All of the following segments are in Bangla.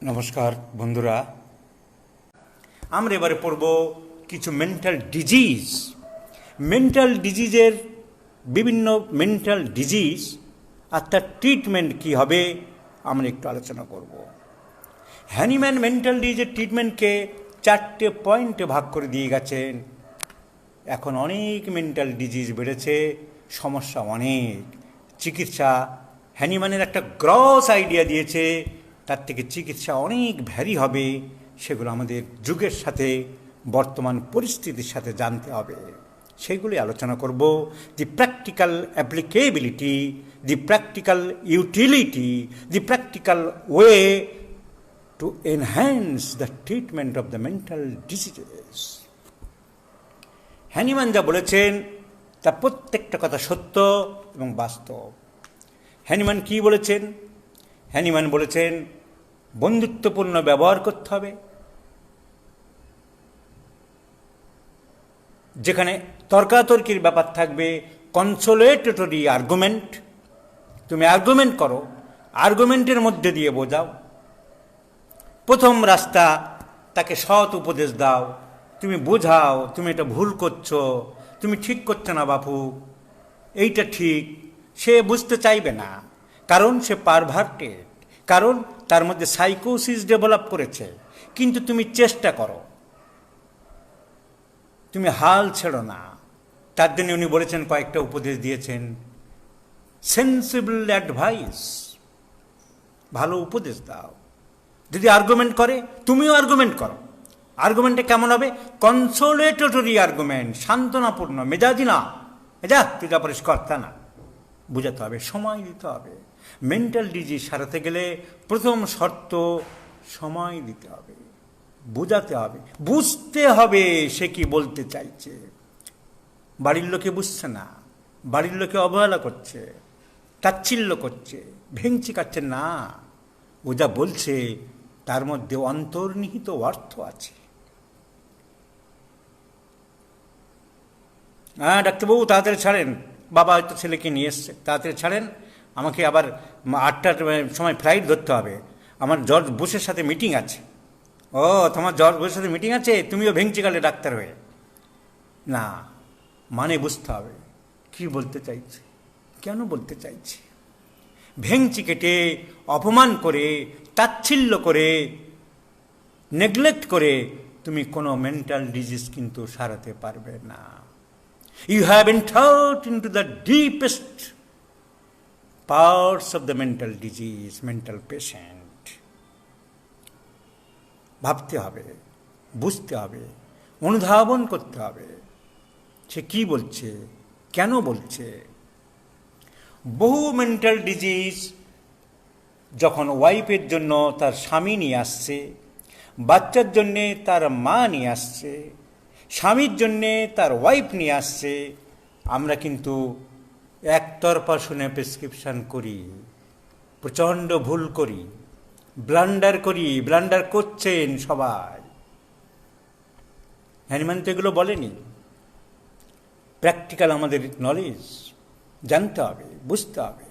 নমস্কার বন্ধুরা, আমরা এবারে পড়ব কিছু মেন্টাল ডিজিজ। মেন্টাল ডিজিজের বিভিন্ন মেন্টাল ডিজিজ আর তার ট্রিটমেন্ট কী হবে আমরা একটু আলোচনা করব। হ্যানিম্যান মেন্টাল ডিজিজের ট্রিটমেন্টকে 4টে পয়েন্টে ভাগ করে দিয়ে গেছেন। এখন অনেক মেন্টাল ডিজিজ বেড়েছে, সমস্যা অনেক, চিকিৎসা হ্যানিম্যানের একটা গ্রস আইডিয়া দিয়েছে, তার থেকে চিকিৎসা অনেক ভ্যারি হবে। সেগুলো আমাদের যুগের সাথে বর্তমান পরিস্থিতির সাথে জানতে হবে, সেগুলি আলোচনা করব। The practical applicability, the practical utility, the practical way to enhance the treatment of the mental diseases. Hahnemann যা বলেছেন তার প্রত্যেকটা কথা সত্য এবং বাস্তব। হ্যানিম্যান কী বলেছেন? হ্যানিম্যান বলেছেন বন্ধুত্বপূর্ণ ব্যবহার করতে হবে, যেখানে তর্কাতর্কির ব্যাপার থাকবে কনসোলেটরি আর্গুমেন্ট। তুমি আর্গুমেন্ট করো, আর্গুমেন্টের মধ্যে দিয়ে বোঝাও। প্রথম রাস্তা, তাকে সৎ উপদেশ দাও, তুমি বোঝাও তুমি এটা ভুল করছো, তুমি ঠিক করছো না বাপু, এইটা ঠিক। সে বুঝতে চাইবে না, কারণ সে পারভার্টেড, কারণ তার মধ্যে সাইকোসিস ডেভেলপ করেছে। কিন্তু তুমি চেষ্টা করো, তুমি হাল ছেড়ো না। তার জন্য উনি বলেছেন, কয়েকটা উপদেশ দিয়েছেন, সেন্সিবল অ্যাডভাইস, ভালো উপদেশ দাও। যদি আর্গুমেন্ট করে, তুমিও আর্গুমেন্ট করো। আর্গুমেন্টে কেমন হবে? কনসোলেটরি আর্গুমেন্ট, সান্ত্বনাপূর্ণ, মেজাজি না, যা তুই যা পারিস কর, তা না। বুঝাতে হবে, সময় দিতে হবে। মেন্টাল ডিজিজ সারাতে গেলে প্রথম শর্ত সময় দিতে হবে, বোঝাতে হবে, বুঝতে হবে সে কি বলতে চাইছে। বাড়ির লোকে বুঝছে না, বাড়ির লোকে অবহেলা করছে, তাচ্ছিল্য করছে, ভেঙচি কাটছে না। ও যা বলছে তার মধ্যে অন্তর্নিহিত অর্থ আছে। হ্যাঁ ডাক্তারবাবু তাড়াতাড়ি ছাড়েন, বাবা হয়তো ছেলেকে নিয়ে এসছে, তাড়াতাড়ি ছাড়েন, আমাকে আবার 8টার সময় ফ্লাইট ধরতে হবে, আমার জর্জ বুশের সাথে মিটিং আছে। ও, তোমার জর্জ বুশের সাথে মিটিং আছে, তুমিও ভেঙচি কালে ডাক্তার হয়ে। না, মানে বুঝতে হবে কী বলতে চাইছে, কেন বলতে চাইছে। ভেঙচি কেটে, অপমান করে, তাচ্ছিল্য করে, নেগলেক্ট করে তুমি কোনো মেন্টাল ডিজিজ কিন্তু সারাতে পারবে না। You have entered into the deepest parts of the mental disease, mental patient. ভাবতে হবে, বুঝতে হবে, অনুধাবন করতে হবে সে কি বলছে, কেন বলছে। বহু মেন্টাল ডিজিজ যখন ওয়াইফের জন্য তার স্বামী নিয়ে আসছে, বাচ্চার জন্যে তার মা নিয়ে আসছে, স্বামীর জন্যে তার ওয়াইফ নিয়ে আসছে, আমরা কিন্তু একতরফা শুনে প্রেসক্রিপশান করি, প্রচণ্ড ভুল করি, ব্লান্ডার করি, ব্লান্ডার করছেন সবাই। হ্যানিম্যান তো এগুলো বলেনি। প্র্যাকটিক্যাল আমাদের নলেজ জানতে হবে, বুঝতে হবে।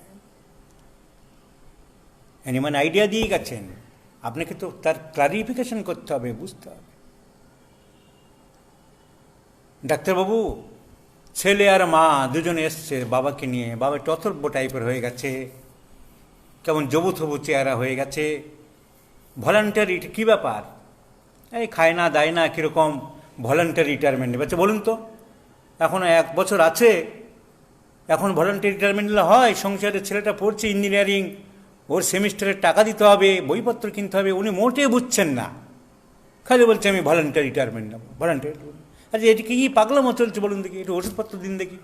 হ্যানিম্যান আইডিয়া দিয়ে গেছেন, আপনাকে তো তার ক্লারিফিকেশন করতে হবে, বুঝতে হবে। ডাক্তারবাবু, ছেলে আর মা দুজনে এসছে বাবাকে নিয়ে, বাবা টথর্ব টাইপের হয়ে গেছে, কেমন জবুথবু চেহারা হয়ে গেছে। ভলান্টারি কী ব্যাপার? এই খায় না দায় না, কীরকম ভলান্টারি রিটায়ারমেন্ট নেবে? আচ্ছা বলুন তো, এখনও 1 বছর আছে, এখন ভলান্টারি রিটায়ারমেন্ট নিলে হয়? সংসারের ছেলেটা পড়ছে ইঞ্জিনিয়ারিং, ওর সেমিস্টারের টাকা দিতে হবে, বইপত্র কিনতে হবে, উনি মোটেই বুঝছেন না, খালি বলছে আমি ভলান্টারি রিটায়ারমেন্ট নেবো, ভলান্টারি। আচ্ছা এটি কি পাগলামো চলছে বলুন দেখি, একটু ওষুধপত্র দিন দেখি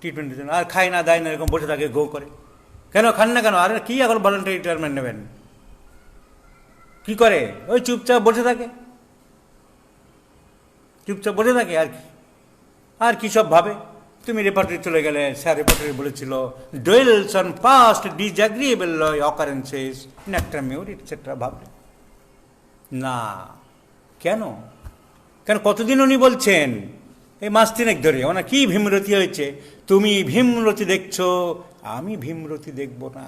ট্রিটমেন্টের জন্য। আর খায় না দায় না, এরকম বসে থাকে, গো করে। কেন খান না কেন? আর কি এখন ভলান্টারি রিটায়ারমেন্ট নেবেন? কী করে? ওই চুপচাপ বসে থাকে, চুপচাপ বসে থাকে। আর কি, আর কী সব ভাবে। তুমি রেপার্টরি চলে গেলে, স্যার রেপার্টরি বলেছিল duels on past disagreeable occurrences in একটা মিউর এটসেট্রা ভাবলে না। কেন কেন কতদিন উনি বলছেন? এই মাস 3 ধরে। ওনার কী ভীমরতি হয়েছে? তুমি ভীমরতি দেখছো, আমি ভীমরতি দেখব না।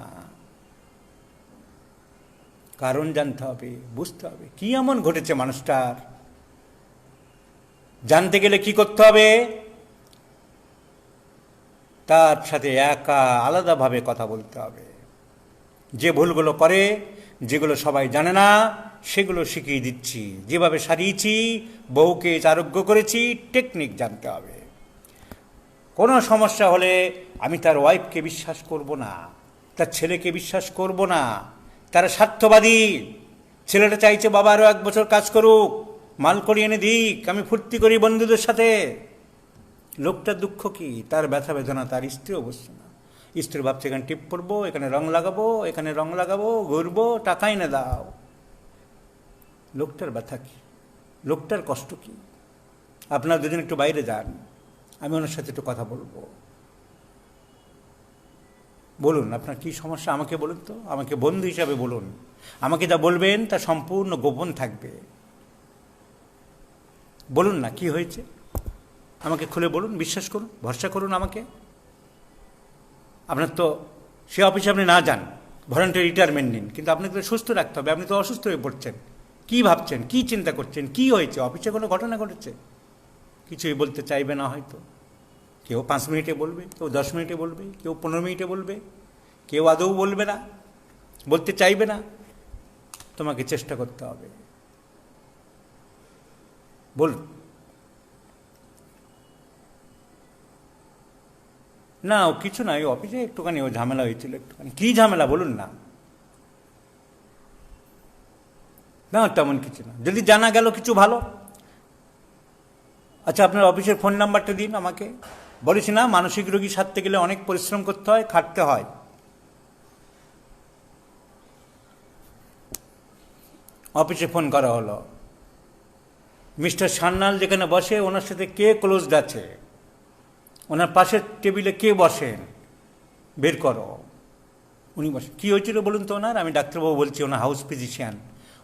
কারণ জানতে হবে, বুঝতে হবে কি এমন ঘটেছে মানুষটার। জানতে গেলে কি করতে হবে? তার সাথে একা আলাদাভাবে কথা বলতে হবে। যে ভুলগুলো করে, যেগুলো সবাই জানে না, সেগুলো শিখিয়ে দিচ্ছি। যেভাবে সারিয়েছি, বউকে আরোগ্য করেছি, টেকনিক জানতে হবে। কোনো সমস্যা হলে আমি তার ওয়াইফকে বিশ্বাস করব না, তার ছেলেকে বিশ্বাস করব না। তারা স্বার্থবাদী। ছেলেটা চাইছে বাবা আরও 1 বছর কাজ করুক, মাল করি এনে দিক, আমি ফুর্তি করি বন্ধুদের সাথে। লোকটার দুঃখ কি? তার ব্যথা বেদনা তার স্ত্রীও বুঝছে না। স্ত্রী ভাবছে এখানে টিপ পরবো, এখানে রং লাগাবো, এখানে রং লাগাবো, ঘুরবো, টাকা এনে দাও। লোকটার ব্যথা কি? লোকটার কষ্ট কি? আপনার দুদিন একটু বাইরে যান, আমি ওনার সাথে একটু কথা বলবো। বলুন আপনার কি সমস্যা, আমাকে বলুন তো, আমাকে বন্ধু হিসাবে বলুন। আমাকে যা বলবেন তা সম্পূর্ণ গোপন থাকবে। বলুন না কি হয়েছে, আমাকে খুলে বলুন, বিশ্বাস করুন, ভরসা করুন আমাকে। আপনার তো সে অফিসে আপনি না যান, ভলান্টিয়ার রিটায়ারমেন্ট নিন, কিন্তু আপনাকে তো সুস্থ রাখতে হবে। আপনি তো অসুস্থ হয়ে পড়ছেন। কি ভাবছেন, কি চিন্তা করছেন, কি হয়েছে? অফিসে কোনো ঘটনা ঘটেছে? কিছুই বলতে চাইবে না হয়তো। কেউ 5 মিনিটে বলবে, কেউ 10 মিনিটে বলবে, কেউ 15 মিনিটে বলবে, কেউ আদৌ বলবে না, বলতে চাইবে না। তোমাকে চেষ্টা করতে হবে, বলুন। না ও কিছু না, ওই অফিসে একটুখানি ও ঝামেলা হয়েছিল, একটুখানি। কি ঝামেলা বলুন না? না তেমন কিছু না, যদি জানা গেল কিছু ভালো। আচ্ছা আপনার অফিসের ফোন নাম্বারটা দিন আমাকে। বলেছি না, মানসিক রোগী সারতে গেলে অনেক পরিশ্রম করতে হয়, খাটতে হয়। অফিসে ফোন করা হলো, মিস্টার সান্যাল যেখানে বসে ওনার সাথে কে ক্লোজড আছে, ওনার পাশের টেবিলে কে বসেন, বের করো। উনি বসেন। কী হয়েছিল বলুন তো ওনার? আমি ডাক্তারবাবু বলছি, ওনার হাউস ফিজিশিয়ান।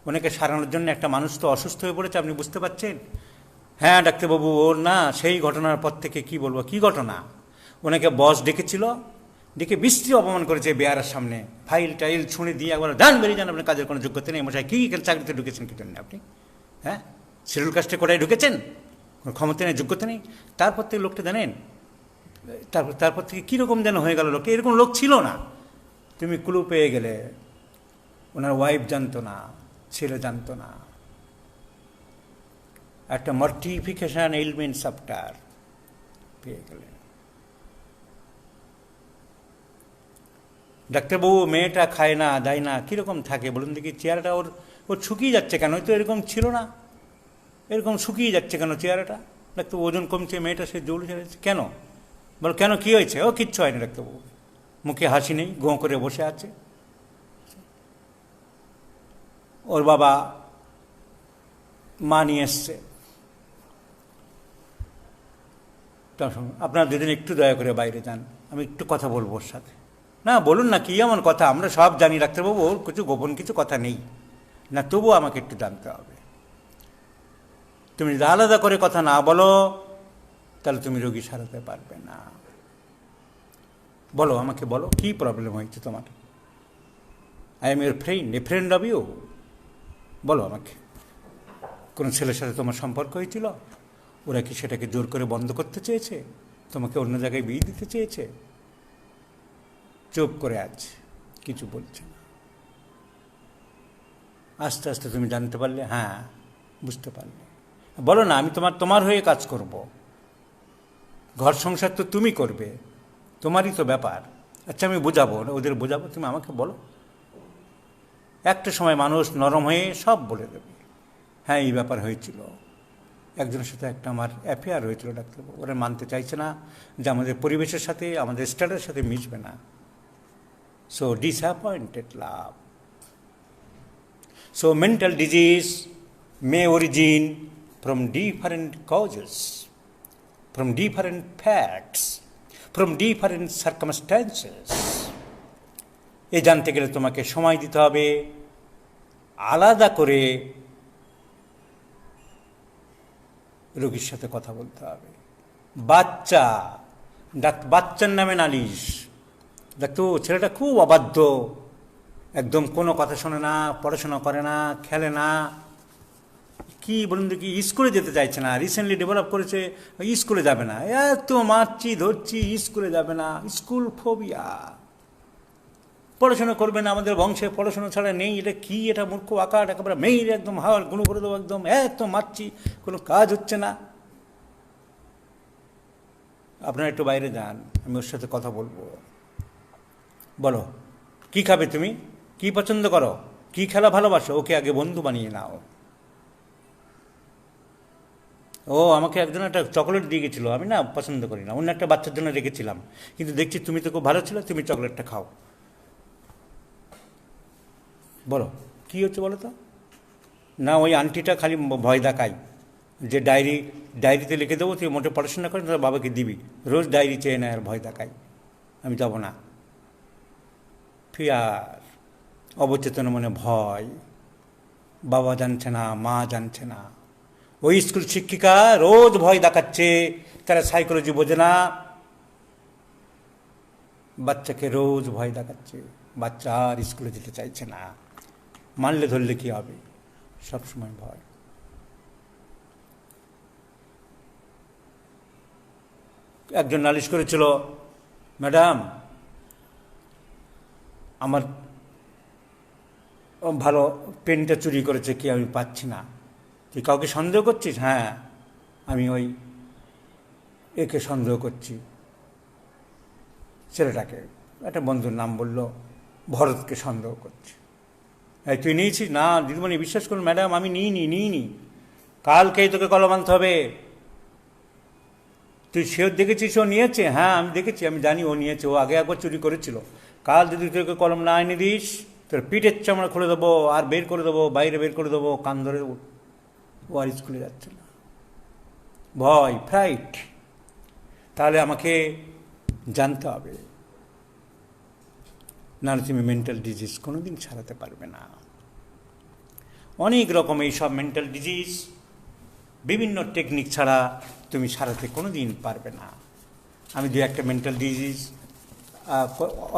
ওনাকে সারানোর জন্য একটা মানুষ তো অসুস্থ হয়ে পড়েছে, আপনি বুঝতে পারছেন? হ্যাঁ ডাক্তারবাবু, ওর না সেই ঘটনার পর থেকে কি বলবো, কি ঘটনা। ওনাকে বস ডেকেছিল, ডেকে বৃষ্টি অপমান করেছে বেয়ারার সামনে, ফাইল টাইল ছুঁড়ে দিয়ে একবার ডান বেরিয়ে যান, আপনার কাজের কোনো যোগ্যতা নেই মশাই। কী এখানে চাকরিতে ঢুকেছেন কি জন্য আপনি? হ্যাঁ, শিডিউল কাস্টে কোটায় ঢুকেছেন, কোনো ক্ষমতা নেই, যোগ্যতা নেই। তারপর থেকে লোকটা জানেন, তারপর থেকে কীরকম যেন হয়ে গেল লোকটা। এরকম লোক ছিল না। তুমি ক্লু পেয়ে গেলে। ওনার ওয়াইফ জানতো না, ছেলে জানতো না। একটা মর্টিফিকেশন এলিমেন্ট সফটওয়্যার পেয়ে গেলে। ডাক্তারবাবু মেয়েটা খায় না, দেয় না, কীরকম থাকে বলুন দেখি? চেহারাটা ওর ওর শুকিয়ে যাচ্ছে কেন? তো এরকম ছিল না, এরকম শুকিয়ে যাচ্ছে কেন চেহারাটা? ডাক্তারবাবু ওজন কমছে, মেয়েটা সে জল ছেড়েছে কেন? বল কেন, কী হয়েছে? ও কিচ্ছু হয়নি ডাক্তারবাবু। মুখে হাসি নেই, গোঁ করে বসে আছে। ওর বাবা মা নিয়ে এসছে। আপনার দুদিন একটু দয়া করে বাইরে যান, আমি একটু কথা বলবো ওর সাথে। না বলুন না, কী এমন কথা? আমরা সব জানি ডাক্তারবাবু, ওর কিছু গোপন কিছু কথা নেই না, তবুও আমাকে একটু জানতে হবে। তুমি যদি আলাদা করে কথা না বলো, তাহলে তুমি রোগী সারাতে পারবে না। বলো আমাকে, বলো কী প্রবলেম হয়েছে তোমার? I am your friend, a friend of you. বলো আমাকে, কোনো ছেলের সাথে তোমার সম্পর্ক হয়েছিল? ওরা কি সেটাকে জোর করে বন্ধ করতে চেয়েছে? তোমাকে অন্য জায়গায় বিয়ে দিতে চেয়েছে? চুপ করে আছে, কিছু বলছে না। আস্তে আস্তে তুমি জানতে পারলে, হ্যাঁ বুঝতে পারলে। বলো না, আমি তোমার হয়ে কাজ করব। ঘর সংসার তো তুমি করবে, তোমারই তো ব্যাপার। আচ্ছা আমি বোঝাবো, ওদের বোঝাবো, তুমি আমাকে বলো। একটা সময় মানুষ নরম হয়ে সব বলে দেবে। হ্যাঁ এই ব্যাপার হয়েছিল, একজনের সাথে একটা আমার অ্যাফেয়ার হয়েছিল ডাক্তারবাবু। ওরা মানতে চাইছে না যে আমাদের পরিবেশের সাথে, আমাদের স্ট্যাটাসের সাথে মিশবে না। So disappointed love. So mental disease May origin from different causes, from different facts, from different circumstances. এ জানতে গেলে তোমাকে সময় দিতে হবে, আলাদা করে রোগীর সাথে কথা বলতে হবে। বাচ্চার নামে নালিশ, দেখতো ছেলেটা খুব অবাধ্য, একদম কোনো কথা শোনে না, পড়াশোনা করে না, খেলে না, কি বলুন দেখি, স্কুলে যেতে চাইছে না। রিসেন্টলি ডেভেলপ করেছে স্কুলে যাবে না, এত মারছি ধরছি, স্কুলে যাবে না, স্কুল ফোবিয়া। পড়াশোনা করবে না, আমাদের বংশে পড়াশোনা ছাড়া নেই, এটা কি, এটা মূর্খ আকার, একেবারে মেয়ের একদম হাওয়ার গুণ করে দেবো, একদম এত মারছি, কোনো কাজ হচ্ছে না। আপনারা একটু বাইরে যান, আমি ওর সাথে কথা বলবো। বলো কি খাবে তুমি, কি পছন্দ করো, কি খেলা ভালোবাসো, ওকে আগে বন্ধু বানিয়ে নাও। ও আমাকে একজন একটা চকলেট দিয়ে গেছিলো, আমি না পছন্দ করি না, অন্য একটা বাচ্চার জন্য রেখেছিলাম, কিন্তু দেখছি তুমি তো খুব ভালো ছিল, তুমি চকলেটটা খাও। বলো কি হচ্ছে বলো তো। না ওই আন্টিটা খালি ভয় দেখায় যে ডায়েরিতে লিখে দেবো, তুই মোটে পড়াশোনা করে তোর বাবাকে দিবি, রোজ ডায়েরি চেয়ে নেয় আর ভয় দেখায়, আমি যাব না। ফিয়ার, অবচেতন মনে ভয়, বাবা জানছে না, মা জানছে না, ওই স্কুল শিক্ষিকা রোজ ভয় দেখাচ্ছে, তারা সাইকোলজি বোঝে না, বাচ্চাকে রোজ ভয় দেখাচ্ছে, বাচ্চা আর স্কুলে যেতে চাইছে না, মানলে ধরলে কি হবে, সবসময় ভয়। একজন নালিশ করেছিল, ম্যাডাম আমার ভালো পেনটা চুরি করেছে কি, আমি পাচ্ছি না। তুই কাউকে সন্দেহ করছিস? হ্যাঁ, আমি ওই একে সন্দেহ করছি, ছেলেটাকে, একটা বন্ধুর নাম বলল, ভরতকে সন্দেহ করছি। এই তুই নিয়েছিস? না দিদিমণি বিশ্বাস করুন ম্যাডাম, আমি নিইনি, কালকেই তোকে কলম আনতে হবে। তুই সেও দেখেছিস ও নিয়েছে? হ্যাঁ আমি দেখেছি, আমি জানি ও নিয়েছে, ও আগে একবার চুরি করেছিল। কাল যদি তোকে কলম না এনে দিস, তোর পিঠের চামড়া খুলে দেবো, আর বের করে দেবো, বাইরে বের করে দেবো, কান ধরে। ও আর স্কুলে যাচ্ছে না, ভয়, ফ্রাইট। তাহলে আমাকে জানতে হবে, নাহলে তুমি মেন্টাল ডিজিজ কোনোদিন সারাতে পারবে না। অনেক রকম এইসব মেন্টাল ডিজিজ বিভিন্ন টেকনিক ছাড়া তুমি সারাতে কোনো দিন পারবে না। আমি দু একটা মেন্টাল ডিজিজ,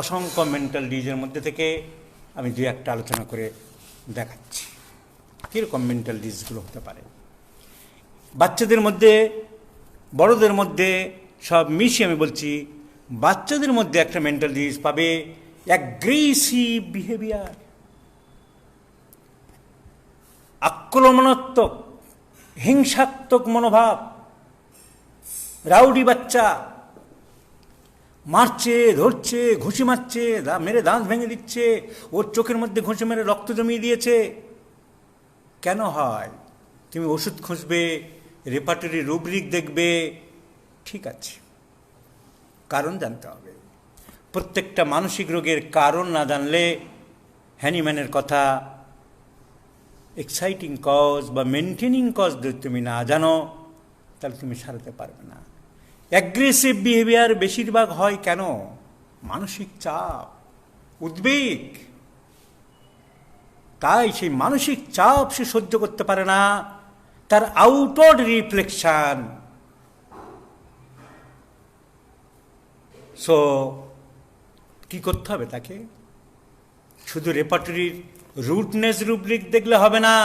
অসংখ্য মেন্টাল ডিজিজের মধ্যে থেকে আমি দু একটা আলোচনা করে দেখাচ্ছি কীরকম মেন্টাল ডিজিজগুলো হতে পারে। বাচ্চাদের মধ্যে, বড়দের মধ্যে সব মিশিয়ে আমি বলছি, বাচ্চাদের মধ্যে একটা মেন্টাল ডিজিজ পাবে, অ্যাগ্রেসিভ বিহেভিয়ার, আক্রমণাত্মক হিংসাত্মক মনোভাব। রাউডি বাচ্চা, মারছে, ধরছে, ঘুষি মারছে, মেরে দাঁত ভেঙে দিচ্ছে, ওর চোখের মধ্যে ঘুষি মেরে রক্ত জমিয়ে দিয়েছে। কেন হয়? তুমি ওষুধ খুঁজবে, রেপার্টরি রুব্রিক দেখবে, ঠিক আছে, কারণ জানতে হবে। প্রত্যেকটা মানসিক রোগের কারণ না জানলে, হ্যানিম্যানের কথা, এক্সাইটিং কজ বা মেনটেনিং কজ যদি তুমি না জানো, তাহলে তুমি সারাতে পারবে না। অ্যাগ্রেসিভ বিহেভিয়ার বেশিরভাগ হয় কেন? মানসিক চাপ, উদ্বেগ। তাই সেই মানসিক চাপ সে সহ্য করতে পারে না, তার আউটওয়ার্ড রিফ্লেকশন। সো কি করতে হবে তাকে? শুধু রেপার্টরির রুটনেস রুব্রিক দেখলে হবে না।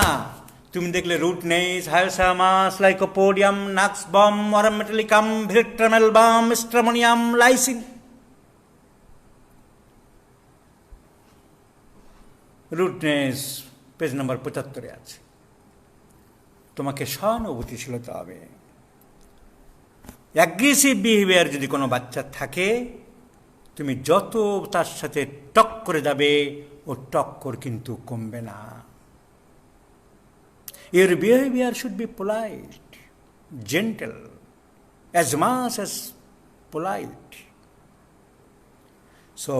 তুমি দেখলে রুটনেস, hyoscyamus, lycopodium, nux vomica, aurum metallicum, veratrum album, stramonium, lyssin. রুটনেস পেজ নাম্বার 75 আছে। তোমাকে সহানুভূতিশীল হতে হবে। অ্যাগ্রেসিভ বিহেভিয়ার যদি কোনো বাচ্চা থাকে, তুমি যত তার সাথে টক করে যাবে, ও টক্কর কিন্তু কমবে না। Your behavior should be polite, gentle, as much as polite. So,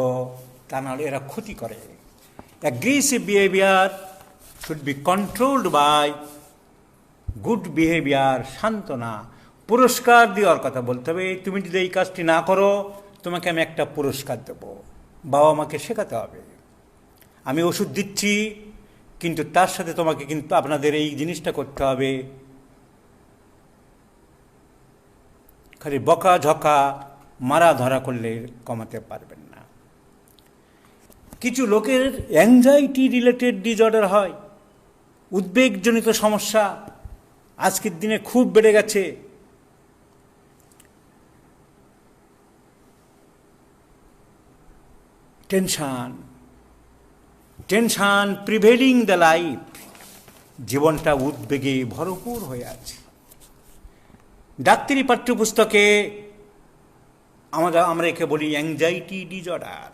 তা নাহলে এরা ক্ষতি করে। Aggressive behavior should be controlled by good behavior, সান্ত্বনা, পুরস্কার দেওয়ার কথা বলতে হবে। তুমি যদি এই কাজটি না করো, তোমাকে আমি একটা পুরস্কার দেব। বাবা মাকে শেখাতে হবে, আমি ওষুধ দিচ্ছি, কিন্তু তার সাথে তোমাকে কিন্তু আপনাদের এই জিনিসটা করতে হবে। খালি বকা ঝকা মারা ধরা করলে কমাতে পারবেন না। কিছু লোকের অ্যাংজাইটি রিলেটেড ডিসঅর্ডার হয়, উদ্বেগজনিত সমস্যা আজকের দিনে খুব বেড়ে গেছে। টেনশন প্রিভেলিং দ্য লাইফ, জীবনটা উদ্বেগে ভরপুর হয়ে আছে। ডাক্তারি পাঠ্যপুস্তকে আমরা একে বলি অ্যাংজাইটি ডিসঅর্ডার।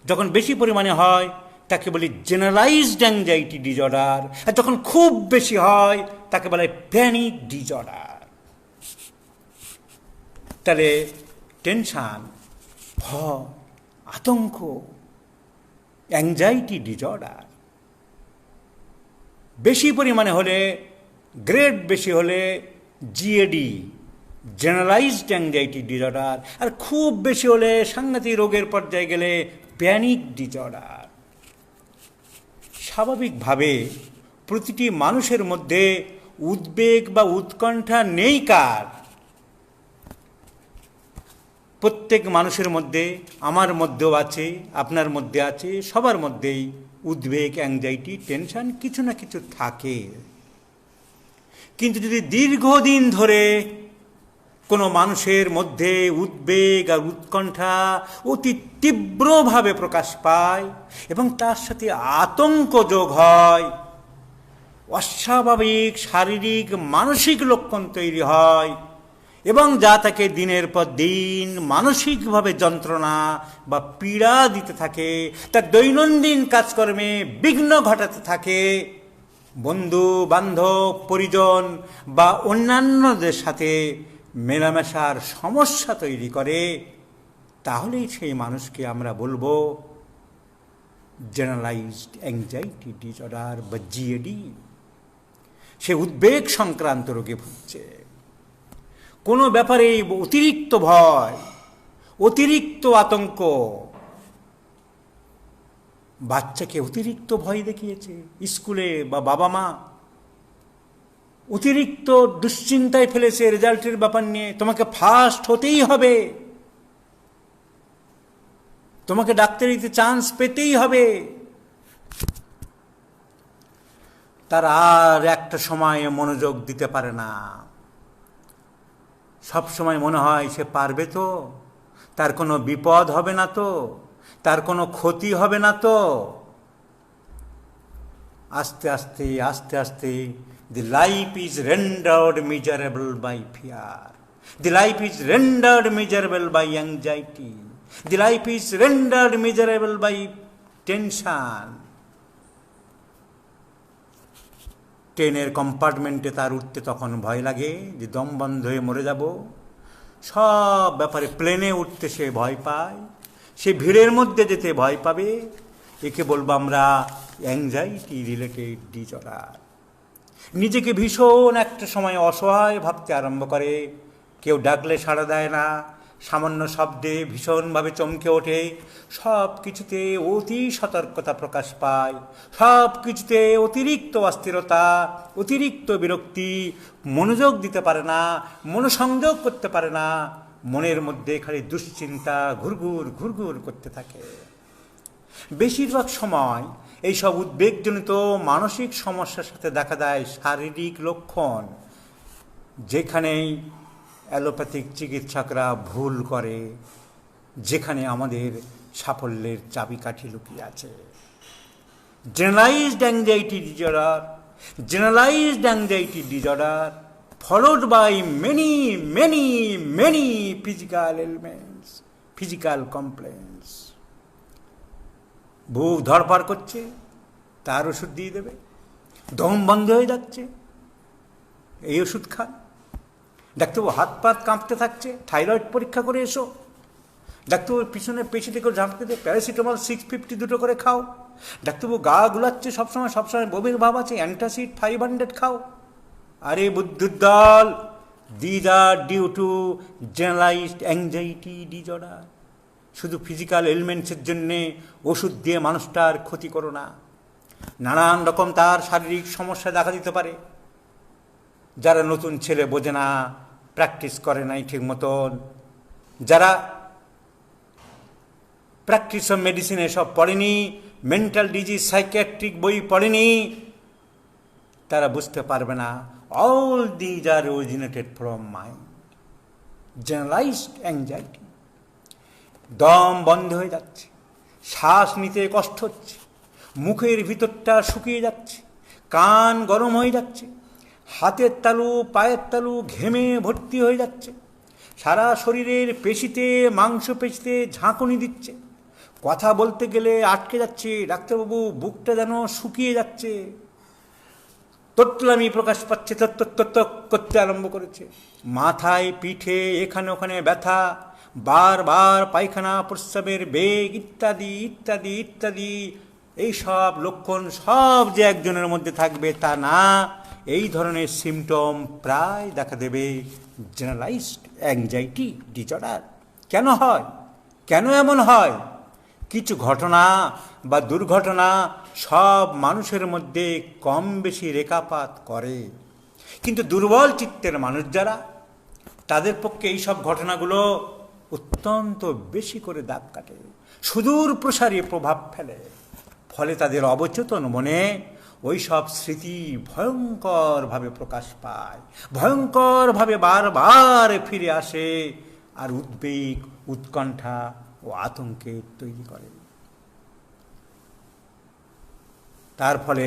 যখন বেশি পরিমাণে হয় তাকে বলি জেনারেলাইজড অ্যাংজাইটি ডিসঅর্ডার, আর যখন খুব বেশি হয় তাকে বলে প্যানিক ডিসঅর্ডার। তাহলে টেনশন, ভয়, আতঙ্ক, অ্যাংজাইটি ডিসঅর্ডার বেশি পরিমাণে হলে, গ্রেড বেশি হলে জিএডি, জেনারেলাইজড অ্যাংজাইটি ডিসঅর্ডার, আর খুব বেশি হলে সাংঘাতিক রোগের পর্যায়ে গেলে প্যানিক ডিসঅর্ডার। স্বাভাবিকভাবে প্রতিটি মানুষের মধ্যে উদ্বেগ বা উৎকণ্ঠা নেই কার? প্রত্যেক মানুষের মধ্যে, আমার মধ্যেও আছে, আপনার মধ্যে আছে, সবার মধ্যেই উদ্বেগ, অ্যাংজাইটি, টেনশন কিছু না কিছু থাকে। কিন্তু যদি দীর্ঘদিন ধরে কোনো মানুষের মধ্যে উদ্বেগ আর উৎকণ্ঠা অতি তীব্রভাবে প্রকাশ পায় এবং তার সাথে আতঙ্ক যোগ হয়, অস্বাভাবিক শারীরিক মানসিক লক্ষণ তৈরি হয় এবং যা তাকে দিনের পর দিন মানসিকভাবে যন্ত্রণা বা পীড়া দিতে থাকে, তার দৈনন্দিন কাজকর্মে বিঘ্ন ঘটাতে থাকে, বন্ধু বান্ধব, পরিজন বা অন্যান্যদের সাথে মেলামেশার সমস্যা তৈরি করে, তাহলেই সেই মানুষকে আমরা বলবো জেনারেলাইজড অ্যাংজাইটি ডিসঅর্ডার বা জিএডি। সে উদ্বেগ সংক্রান্ত রোগে ভুগছে। কোনো ব্যাপারে অতিরিক্ত ভয়, অতিরিক্ত আতঙ্ক, বাচ্চাকে অতিরিক্ত ভয় দেখিয়েছে স্কুলে বা বাবা মা, অতিরিক্ত দুশ্চিন্তায় ফেলেছে রেজাল্টের ব্যাপার নিয়ে, তোমাকে ফার্স্ট হতেই হবে, তোমাকে ডাক্তারিতে চান্স পেতেই হবে। তার আর একটা সময় মনোযোগ দিতে পারে না, সব সময় মনে হয় সে পারবে তো, তার কোনো বিপদ হবে না তো, তার কোনো ক্ষতি হবে না তো। আস্তে আস্তে আস্তে আস্তে the life is rendered miserable by fear, the life is rendered miserable by anxiety, the life is rendered miserable by tension. ট্রেনের কম্পার্টমেন্টে তার উঠতে তখন ভয় লাগে যে দম বন্ধ হয়ে মরে যাব। সব ব্যাপারে প্লেনে উঠতে সে ভয় পায়, সে ভিড়ের মধ্যে যেতে ভয় পাবে। একে বলবো আমরা অ্যাংজাইটি রিলেটেড ডিসঅর্ডার। নিজেকে ভীষণ একটা সময় অসহায় ভাবতে আরম্ভ করে, কেউ ডাকলে সাড়া দেয় না, সামান্য শব্দে ভীষণভাবে চমকে ওঠে, সব কিছুতে অতি সতর্কতা প্রকাশ পায়, সব কিছুতে অতিরিক্ত অস্থিরতা, অতিরিক্ত বিরক্তি, মনোযোগ দিতে পারে না, মনোসংযোগ করতে পারে না, মনের মধ্যে খালি দুশ্চিন্তা ঘুরঘুর ঘুরঘুর করতে থাকে। বেশিরভাগ সময় এইসব উদ্বেগজনিত মানসিক সমস্যার সাথে দেখা দেয় শারীরিক লক্ষণ, যেখানেই অ্যালোপ্যাথিক চিকিৎসকরা ভুল করে, যেখানে আমাদের সাফল্যের চাবিকাঠি লুকিয়ে আছে। Generalised anxiety disorder, generalised anxiety disorder followed by many physical ailments, physical complaints. বুক ধড়ফড় করছে, তার ওষুধ দিয়ে দেবে। দম বন্ধ হয়ে যাচ্ছে, এই ওষুধ খান। ডাক্তারবাবু হাত পাত কাঁপতে থাকছে, থাইরয়েড পরীক্ষা করে এসো। ডাক্তারবাবু পিছনে পেশি থেকে ঝাঁকতে দে, প্যারাসিটামল 650 দুটো করে খাও। ডাক্তারবাবু গা গুলাচ্ছে সবসময় বমির ভাব আছে, অ্যান্টাসিড 500 খাও। আরে বুদ্ধুর দল, these are due to generalised anxiety disorder. শুধু ফিজিক্যাল এলিমেন্টসের জন্যে ওষুধ দিয়ে মানুষটার ক্ষতি করো না। নানান রকম তার শারীরিক সমস্যা দেখা দিতে পারে। যারা নতুন ছেলে বোঝে না, প্র্যাকটিস করে নাই ঠিক মতন, যারা প্র্যাকটিস অফ মেডিসিন এসব পড়েনি, মেন্টাল ডিজিজ সাইকিয়াট্রিক বই পড়েনি, তারা বুঝতে পারবে না all these are originated from mind. Generalised anxiety, দম বন্ধ হয়ে যাচ্ছে, শ্বাস নিতে কষ্ট হচ্ছে, মুখের ভিতরটা শুকিয়ে যাচ্ছে, কান গরম হয়ে যাচ্ছে, হাতের তালু পায়ের তালু ঘেমে ভর্তি হয়ে যাচ্ছে, সারা শরীরের পেশিতে মাংসপেশিতে ঝাঁকুনি দিচ্ছে, কথা বলতে গেলে আটকে যাচ্ছে, ডাক্তারবাবু বুকটা যেন শুকিয়ে যাচ্ছে, তোতলামি প্রকাশ পাচ্ছে, করতে আরম্ভ করেছে, মাথায় পিঠে এখানে ওখানে ব্যথা, বারবার পায়খানা প্রস্রাবের বেগ ইত্যাদি ইত্যাদি ইত্যাদি। এই সব লক্ষণ সব যে একজনের মধ্যে থাকবে তা না, এই ধরনের সিমটম প্রায় দেখা দেবে জেনারেলাইজড অ্যাংজাইটি ডিসঅর্ডার। কেন হয়? কেন এমন হয়? কিছু ঘটনা বা দুর্ঘটনা সব মানুষের মধ্যে কম বেশি রেখাপাত করে, কিন্তু দুর্বল চিত্তের মানুষ যারা, তাদের পক্ষে এই সব ঘটনাগুলো অত্যন্ত বেশি করে দাগ কাটে, সুদূর প্রসারী প্রভাব ফেলে। ফলে তাদের অবচেতন মনে ওই সব স্মৃতি ভয়ঙ্করভাবে প্রকাশ পায়, ভয়ঙ্করভাবে বারবার ফিরে আসে, আর উদ্বেগ, উৎকণ্ঠা ও আতঙ্কের তৈরি করে। তার ফলে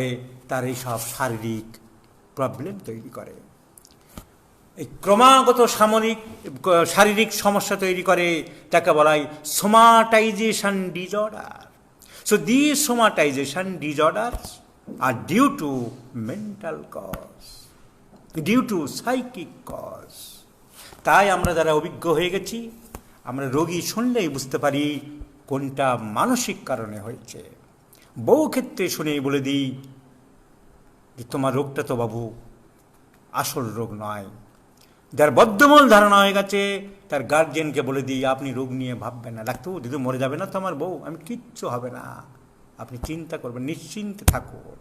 তার এই সব শারীরিক প্রবলেম তৈরি করে, এই ক্রমাগত শারীরিক সমস্যা তৈরি করে, তাকে বলা হয় somatization disorder. So this somatization disorders are due to mental cause, due to psychic cause. তাই আমরা যারা অভিজ্ঞ হয়ে গেছি, আমরা রোগী শুনলেই বুঝতে পারি কোনটা মানসিক কারণে হয়েছে। বহু ক্ষেত্রে শুনেই বলে দিই যে তোমার রোগটা তো বাবু আসল রোগ নয়। যার বদ্ধমূল ধারণা হয়ে গেছে তার গার্জিয়ানকে বলে দিই আপনি রোগ নিয়ে ভাববেন না, ডাক্তারবাবু দিদি মরে যাবে না তো আমার বউ, আমি কিচ্ছু হবে না, আপনি চিন্তা করবেন, নিশ্চিন্তে থাকুন।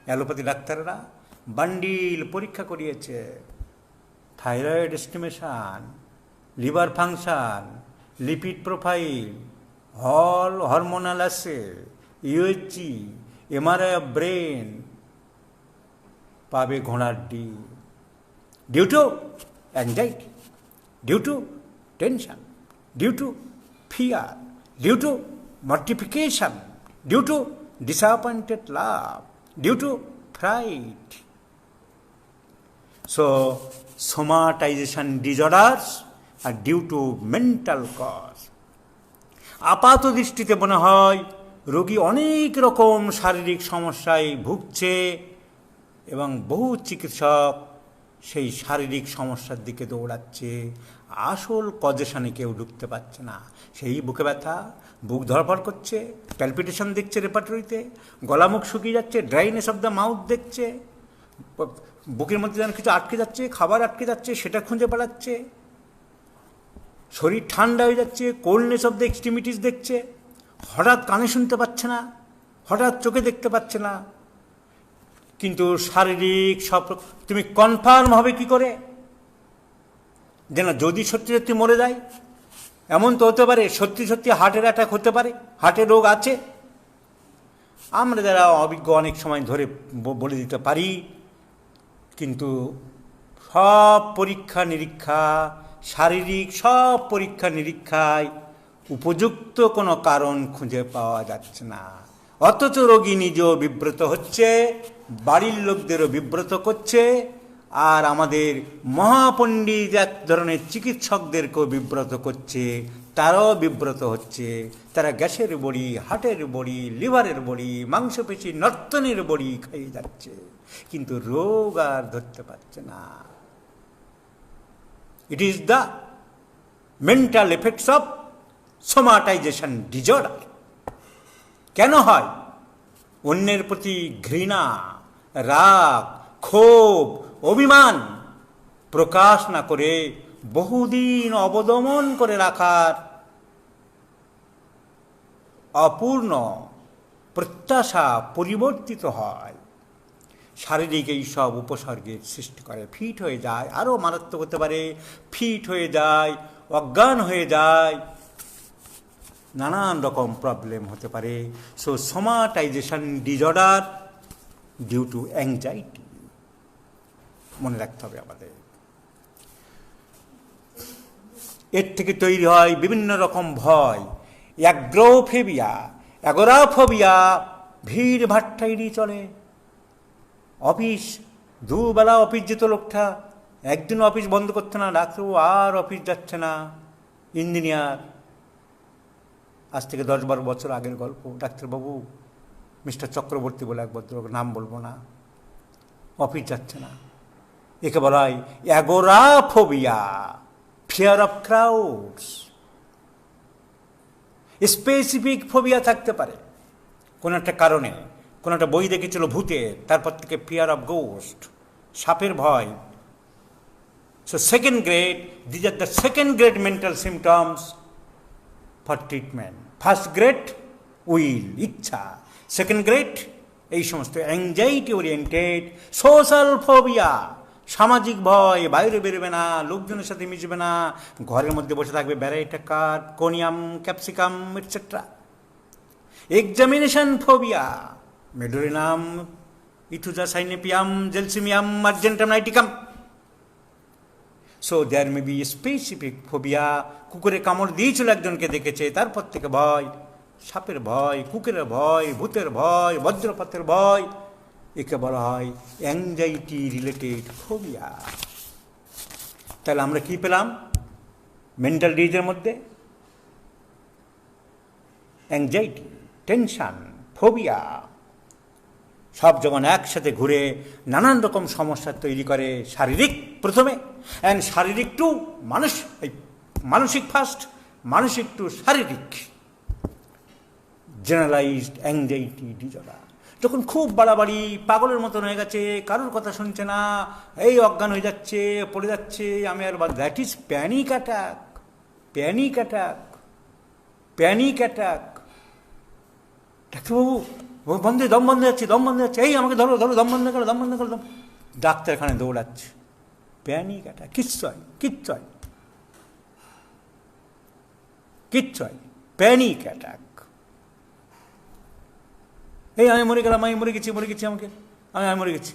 অ্যালোপ্যাথি ডাক্তাররা বান্ডিল পরীক্ষা করিয়েছে, thyroid estimation, liver function, lipid profile, hormonal assay, UHG, MRI of brain, পাবে ঘোড়ার ডিম। Due to anxiety, due to tension, due to fear, due to mortification, due to disappointed love, due to fright. So, somatization disorders are due to mental cause. আপাত দৃষ্টিতে মনে হয় রোগী অনেক রকম শারীরিক সমস্যায় ভুগছে এবং বহু চিকিৎসক সেই শারীরিক সমস্যার দিকে দৌড়াচ্ছে, আসল কজেশনে কেউ ঢুকতে পারছে না। সেই বুকে ব্যথা, বুক ধড়ফড় করছে, প্যালপিটেশন দেখছে রেপার্টরিতে, গলা মুখ শুকিয়ে যাচ্ছে, ড্রাইনেস অফ দ্য মাউথ দেখছে, বুকের মধ্যে যেন কিছু আটকে যাচ্ছে, খাবার আটকে যাচ্ছে সেটা খুঁজে বেড়াচ্ছে, শরীর ঠান্ডা হয়ে যাচ্ছে, কোল্ডনেস অফ দ্য এক্সট্রিমিটিস দেখছে, হঠাৎ কানে শুনতে পাচ্ছে না, হঠাৎ চোখে দেখতে পাচ্ছে না। কিন্তু শারীরিক সব তুমি কনফার্ম হবে কি করে যে না যদি সত্যি সত্যি মরে যায়? এমন তো হতে পারে সত্যি সত্যি হার্টের অ্যাটাক হতে পারে, হার্টের রোগ আছে। আমরা যারা অভিজ্ঞ অনেক সময় ধরে বলে দিতে পারি, কিন্তু সব পরীক্ষা নিরীক্ষা, শারীরিক সব পরীক্ষা নিরীক্ষায় উপযুক্ত কোনো কারণ খুঁজে পাওয়া যাচ্ছে না। অথচ রোগী নিজেও বিব্রত হচ্ছে, বাড়ির লোকদেরও বিব্রত করছে, আর আমাদের মহাপণ্ডিত এক ধরনের চিকিৎসকদেরকেও বিব্রত করছে, তারাও বিব্রত হচ্ছে। তারা গ্যাসের বড়ি, হার্টের বড়ি, লিভারের বড়ি, মাংসপেশি নর্তনের বড়ি খাইয়ে যাচ্ছে, কিন্তু রোগ আর ধরতে পারছে না। It is the mental effects of somatization disorder. কেন হয়? অন্যের প্রতি ঘৃণা, রাগ, ক্ষোভ, অভিমান প্রকাশ না করে বহুদিন অবদমন করে রাখার অপূর্ণ প্রত্যাশা পরিবর্তিত হয়, শারীরিক এই সব উপসর্গের সৃষ্টি করে। ফিট হয়ে যায়, আরও মারাত্মক হতে পারে, ফিট হয়ে যায়, অজ্ঞান হয়ে যায়, নানান রকম প্রবলেম হতে পারে। So somatization disorder due to anxiety, মনে রাখতে হবে আমাদের। এর থেকে তৈরি হয় বিভিন্ন রকম ভয়, অ্যাগ্রোফোবিয়া, অ্যাগোরাফোবিয়া, ভিড় ভাট্টা এড়িয়ে চলে। অফিস, দুবেলা অফিস যেত লোকটা, একদিন অফিস বন্ধ করতে না, ডাক্তারবাবু আর অফিস যাচ্ছে না। ইঞ্জিনিয়ার, আজ থেকে 10-12 বছর আগের গল্প, ডাক্তারবাবু মিস্টার চক্রবর্তী বলে এক ভদ্রলোক, নাম বলবো না, অফিস যাচ্ছে না। একে বলা হয় agoraphobia, fear of crowds. Specific phobia থাকতে পারে কোনো একটা কারণে, কোনো একটা বই দেখেছিল ভূতের, তারপর থেকে ফিয়ার অফ গোস্ট, সাপের ভয়। So second grade, these are the second grade mental symptoms for treatment. First grade will, ইচ্ছা। সেকেন্ড গ্রেড এই সমস্ত অ্যাংজাইটি ওরিয়েন্টেড। সোশ্যাল ফোবিয়া, সামাজিক ভয়, বাইরে বেরোবে না, লোকজনের সাথে মিশবে না, ঘরের মধ্যে বসে থাকবে, ব্যারাইটা কাঠ, conium, capsicum etcetera. Examination phobia, medorrhinum, aethusa cynapium, gelsemium, argentum nitricum. So there may be specific phobia. কুকুরে কামড় দিয়েছিল একজনকে দেখেছে, তারপর থেকে ভয়, সাপের ভয়, কুকুরের ভয়, ভূতের ভয়, বজ্রপাতের ভয়। একে বলা হয় অ্যাংজাইটি রিলেটেড ফোবিয়া। তাহলে আমরা কি পেলাম মেন্টাল ডিজিজের মধ্যে? অ্যাংজাইটি, টেনশন, ফোবিয়া, সব যখন একসাথে ঘুরে নানান রকম সমস্যা তৈরি করে। শারীরিক প্রথমে, অ্যান্ড শারীরিক টু মানসিক ফার্স্ট, মানসিক টু শারীরিক। জেনারেলাইজড অ্যাংজাইটি ডিসঅর্ডার, যখন খুব বাড়াবাড়ি, পাগলের মতন হয়ে গেছে, কারোর কথা শুনছে না, এই অজ্ঞান হয়ে যাচ্ছে, পড়ে যাচ্ছে, আমি আর that is panic attack. Panic attack, panic attack. ডাক্তারবাবু বন্ধে, দম বন্ধ যাচ্ছে, দম বন্ধ যাচ্ছে, এই আমাকে ধরো ধরো, দম বন্ধ করো, দম বন্ধ করো, দম। ডাক্তারখানে দৌড়াচ্ছে। প্যানিক অ্যাটাক, কিচ্ছু হয়, কিচ্ছু হয়, কিচ্ছু হয়, প্যানিক অ্যাটাক। এই আমি মরে গেলাম, আমি মরে গেছি, মরে গেছি, আমাকে আমি মরে গেছি,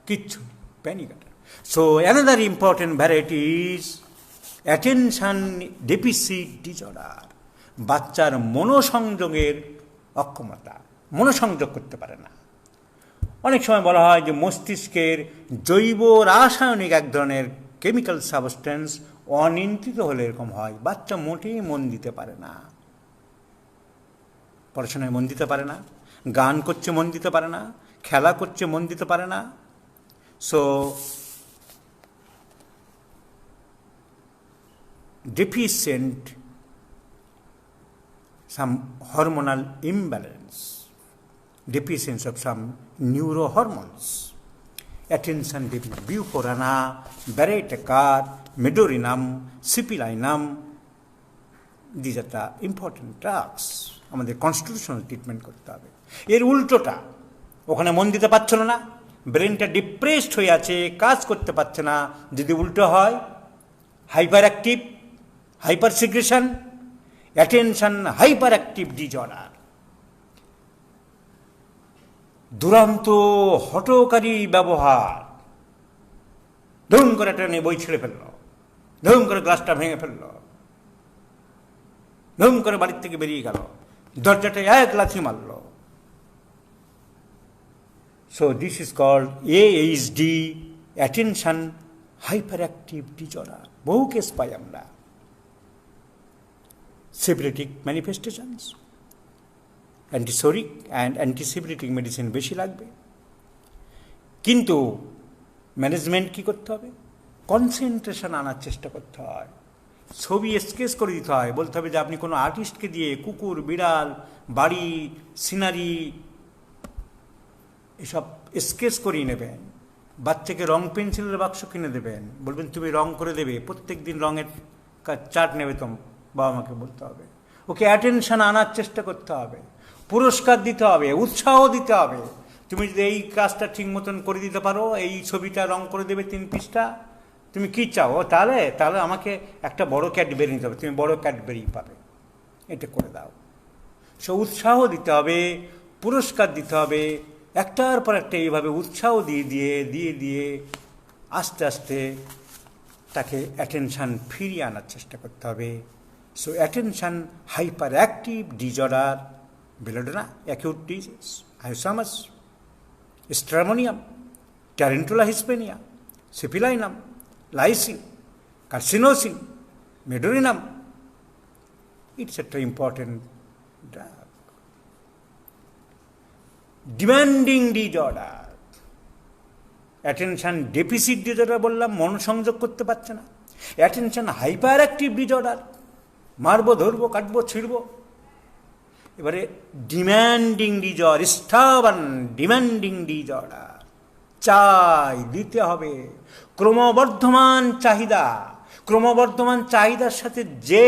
কিচ্ছু, panic attack. So another important variety is attention deficit disorder. বাচ্চার মনোসংযোগের অক্ষমতা, মনোসংযোগ করতে পারে না। অনেক সময় বলা হয় যে মস্তিষ্কের জৈব রাসায়নিক এক ধরনের কেমিক্যাল সাবস্টেন্স অনিয়ন্ত্রিত হলে এরকম হয়। বাচ্চা মোটেই মন দিতে পারে না, পড়াশোনায় মন দিতে পারে না, গান করছে মন দিতে পারে না, খেলা করছে মন দিতে পারে না। So deficient some hormonal imbalance, deficiency of some neurohormones, attention deficit, buforana, Barrett's, medorinum, sipilinum. These are the important drugs. আমাদের কনস্টিটিউশনাল ট্রিটমেন্ট করতে হবে। এর উল্টোটা, ওখানে মন দিতে পারছিল না, ব্রেনটা ডিপ্রেসড হয়ে আছে, কাজ করতে পারছে না। যদি উল্টো হয়, hyper active, hyper secretion, attention hyper active disorder, দুরন্ত হঠকারী ব্যবহার, ধুম করে টেনে বই ছেড়ে ফেলল, ধুম করে গ্লাসটা ভেঙে ফেলল, ধুম করে বাড়ির থেকে বেরিয়ে গেল, দরজাটা এক লাথি মারল। So this is called AHD, attention hyper active disorder. বহু কেস পাই আমরা। Syphilitic manifestations, antipsoric and antisyphilitic medicine বেশি লাগবে। কিন্তু ম্যানেজমেন্ট কী করতে হবে? কনসেন্ট্রেশন আনার চেষ্টা করতে হয়, ছবি স্কেচ করে দিতে হয়। বলতে হবে যে আপনি কোনো আর্টিস্টকে দিয়ে কুকুর, বিড়াল, বাড়ি, সিনারি এসব স্কেচ করিয়ে নেবেন। বাচ্চাকে রং পেন্সিলের বাক্স কিনে দেবেন, বলবেন তুমি রং করে দেবে, প্রত্যেক দিন রঙের চার্ট নেবে, তো বাবা মাকে বলতে হবে। ওকে অ্যাটেনশন আনার চেষ্টা করতে হবে, পুরস্কার দিতে হবে, উৎসাহ দিতে হবে। তুমি যদি এই কাজটা ঠিক মতন করে দিতে পারো, এই ছবিটা রং করে দেবে 3 পৃষ্ঠা, তুমি কী চাও? তাহলে আমাকে একটা বড় ক্যাডবেরি নিতে হবে, তুমি বড় ক্যাডবেরি পাবে। এটা করে দাও। সে উৎসাহ দিতে হবে, পুরস্কার দিতে হবে, একটার পর একটা এইভাবে উৎসাহ দিয়ে আস্তে আস্তে তাকে অ্যাটেনশান ফিরিয়ে আনার চেষ্টা করতে হবে। So attention hyper active disorder, belladonna acute disease, hyoscyamus, stramonium, tarentula hispanica, syphilinum, lyssin, carcinosin, medorrhinum, etcetera important drug. Demanding disorder, attention deficit disorder বললাম, মনোসংযোগ করতে পারছে না। অ্যাটেনশান হাইপার অ্যাক্টিভ ডিজঅর্ডার, মারবো, ধরবো, কাটবো, ছিঁড়বো। এবারে demanding disorder, stubborn demanding disorder, চাই, দিতে হবে, ক্রমবর্ধমান চাহিদার সাথে যে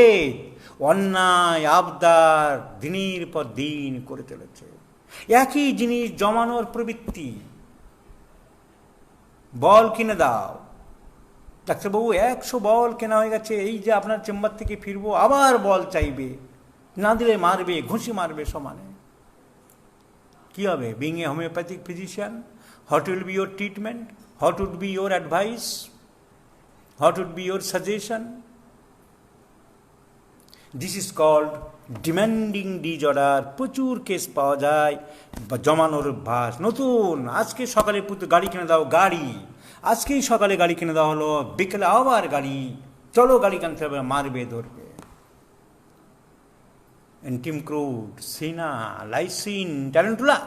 অন্যায় আবদার দিনের পর দিন করে চলেছে। একই জিনিস জমানোর প্রবৃত্তি। বল কিনে দাও, ডাক্তারবাবু 100 বল কেনা হয়ে গেছে, এই যে আপনার চেম্বার থেকে ফিরবো আবার বল চাইবে, না দিলে মারবে, ঘুষি মারবে সমানে। কি হবে? Being a homoeopathic physician, what will be your treatment, what would be your advice, what would be your suggestion? This is called demanding disorder. প্রচুর কেস পাওয়া যায়, জমানোর অভ্যাস। নতুন আজকে সকালে গাড়ি কিনে দাও, গাড়ি আজকেই সকালে গাড়ি কিনে দেওয়া হলো, বিকেলে আবার গাড়ি, চলো গাড়ি কিনতে হবে, মারবে, ধরবে। অ্যান্টিমক্রুড, সিনা, লাইসিন, ট্যারেন্টুলা,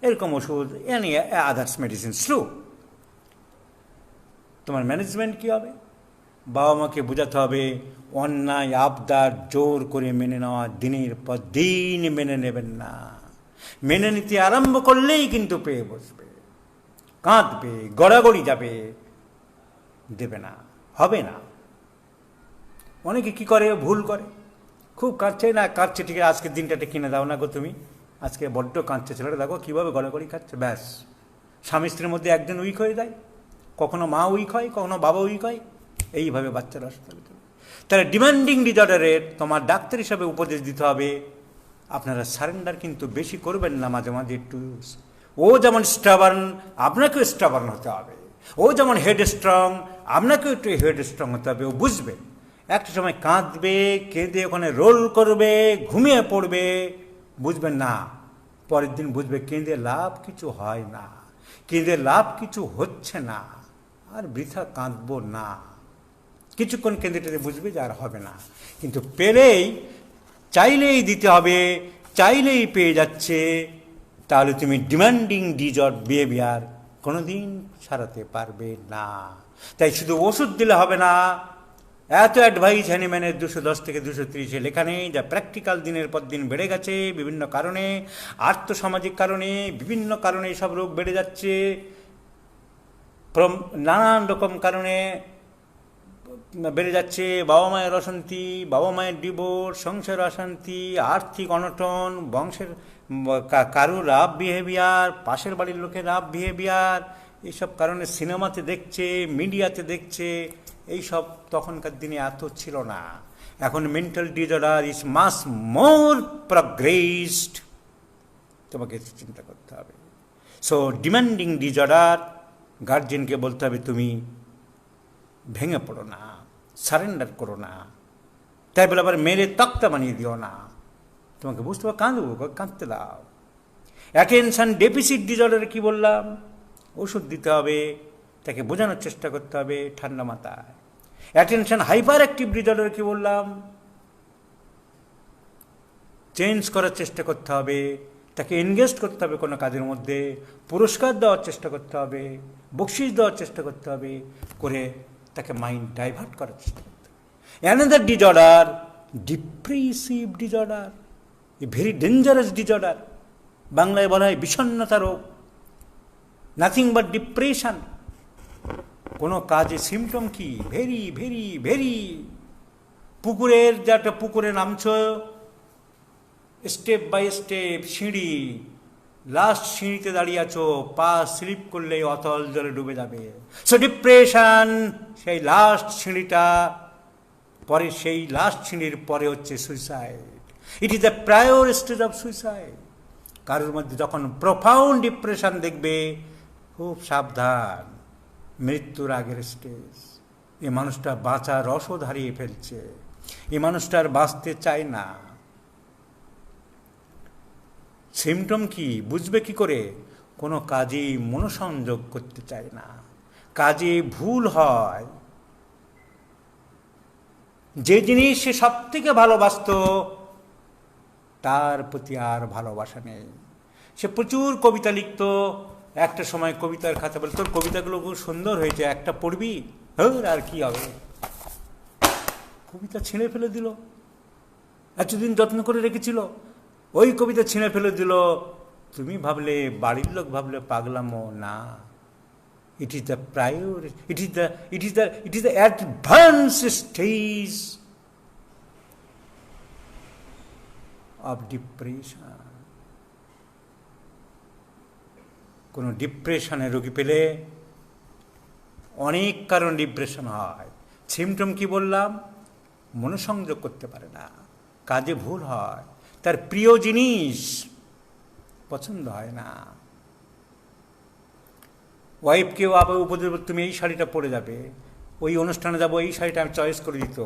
এরকম ওষুধ, এনি আদার্স মেডিসিন স্লো। তোমার ম্যানেজমেন্ট কী হবে? বাবা মাকে বোঝাতে হবে অন্যায় আবদার জোর করে মেনে নেওয়া দিনের পর দিন মেনে নেবেন না। মেনে নিতে আরম্ভ করলেই কিন্তু পেয়ে বসবে, কাঁদবে, গড়াগড়ি যাবে, দেবে না, হবে না। অনেকে কি করে, ভুল করে, খুব কাঁদছে, না কাঁদছে, ঠিক আছে আজকের দিনটাতে কিনে দাও না গো তুমি, আজকে বড্ড কাঁদছে ছেলেটা, দেখো কীভাবে গড়াগড়ি খাচ্ছে, ব্যাস স্বামী স্ত্রীর মধ্যে একজন উইক হয়ে যায়, কখনো মা উইক হয়, কখনো বাবা উইক হয়, এইভাবে বাচ্চারা আসতে হবে। তাহলে ডিমান্ডিং ডিজঅর্ডারের তোমার ডাক্তার হিসাবে উপদেশ দিতে হবে, আপনারা সারেন্ডার কিন্তু বেশি করবেন না, মাঝে মাঝে একটু। ও যেমন স্টাবার্ন, আপনাকেও স্টাবার্ন হতে হবে। ও যেমন হেড স্ট্রং, আপনাকেও একটু হেড স্ট্রং হতে হবে। ও বুঝবে, একটা সময় কাঁদবে, কেঁদে ওখানে রোল করবে, ঘুমিয়ে পড়বে, বুঝবেন না, পরের দিন বুঝবে কেঁদে লাভ কিছু হয় না, কেঁদে লাভ কিছু হচ্ছে না, আর বৃথা কাঁদবো না। কিছুক্ষণ কেঁদে টেঁদে বুঝবে যে আর হবে না। কিন্তু পেলেই, চাইলেই দিতে হবে, চাইলেই পেয়ে যাচ্ছে, তাহলে তুমি ডিমান্ডিং ডিজঅর্ডার বিহেভিয়ার কোনোদিন সারাতে পারবে না। তাই শুধু ওষুধ দিলে হবে না। এত অ্যাডভাইস হ্যানিম্যানের 210 থেকে 230 লেখা নেই, যা প্র্যাকটিক্যাল দিনের পর দিন বেড়ে গেছে বিভিন্ন কারণে, আর্থসামাজিক কারণে, বিভিন্ন কারণে সব রোগ বেড়ে যাচ্ছে, নানান রকম কারণে বেড়ে যাচ্ছে। বাবা মায়ের অশান্তি, বাবা মায়ের ডিভোর্স, সংসার অশান্তি, আর্থিক অনটন, বংশের কারুর রাফ বিহেভিয়ার, পাশের বাড়ির লোকের রাফ বিহেভিয়ার, এইসব কারণে সিনেমাতে দেখছে, মিডিয়াতে দেখছে। এইসব তখনকার দিনে এত ছিল না। এখন mental disorder is much more progressed, তোমাকে চিন্তা করতে হবে। সো ডিমান্ডিং ডিসঅর্ডার, গার্জেনকে বলতে হবে তুমি ভেঙে পড়ো না, সারেন্ডার করো না, তাই বলে আবার মেরে তক্তা বানিয়ে দিও না। তোমাকে বুঝতে পারো, কাঁদতে দাও। অ্যাটেনশন ডেফিসিট ডিসঅর্ডারে কি বললাম? ওষুধ দিতে হবে, তাকে বোঝানোর চেষ্টা করতে হবে ঠান্ডা মাথায়। অ্যাটেনশন হাইপার অ্যাক্টিভ ডিসঅর্ডারে কি বললাম? চেঞ্জ করার চেষ্টা করতে হবে, তাকে এনগেজ করতে হবে কোনো কাজের মধ্যে, পুরস্কার দেওয়ার চেষ্টা করতে হবে, বকশিস দেওয়ার চেষ্টা করতে হবে, করে তাকে মাইন্ড ডাইভার্ট করার চেষ্টা করতে হবে। Another disorder, depressive disorder, a very dangerous disorder. বাংলায় বলা হয় বিষণ্ণতা রোগ, নাথিং বাট ডিপ্রেশন। কোনো কাজে সিমটম কি? Very very very. পুকুরের যেটা পুকুরে নামছ, স্টেপ বাই স্টেপ সিঁড়ি, লাস্ট সিঁড়িতে দাঁড়িয়ে আছো, পা স্লিপ করলে অতল জলে ডুবে যাবে। সো ডিপ্রেশন, সেই লাস্ট সিঁড়িটা পরে সেই লাস্ট শ্রেণীর পরে হচ্ছে suicide. It is the prior stage of suicide. কারোর মধ্যে যখন প্রফাউন্ড ডিপ্রেশন দেখবে, খুব সাবধান, মৃত্যুর আগের স্টেজ। এই মানুষটা বাঁচার রসদ হারিয়ে ফেলছে, এই মানুষটা আর বাঁচতে চায় না। সিমটম কি, বুঝবে কি করে? কোনো কাজেই মনোসংযোগ করতে চায় না, কাজে ভুল হয়। যে জিনিস সে সব থেকে ভালোবাসত তার প্রতি আর ভালোবাসা নেই। সে প্রচুর কবিতা লিখত, একটা সময় কবিতার খাতা বলে, তোর কবিতাগুলো খুব সুন্দর হয়েছে, একটা পড়বি? আর কি হবে, কবিতা ছিঁড়ে ফেলে দিল। এতদিন যত্ন করে রেখেছিল, ওই কবিতা ছিঁড়ে ফেলে দিল। তুমি ভাবলে, বাড়ির লোক ভাবলে পাগলামো না। It is the priority. It is the advanced stage of depression. কোনো ডিপ্রেশনে রোগী পেলে অনেক কারণ ডিপ্রেশন হয়। সিমটম কি বললাম? মনোসংযোগ করতে পারে না, কাজে ভুল হয়, তার প্রিয় জিনিস পছন্দ হয় না। ওয়াইফকেও আবার উপদেশ, তুমি এই শাড়িটা পরে যাবে, ওই অনুষ্ঠানে যাবো, এই শাড়িটা আমি চয়েস করে দিত।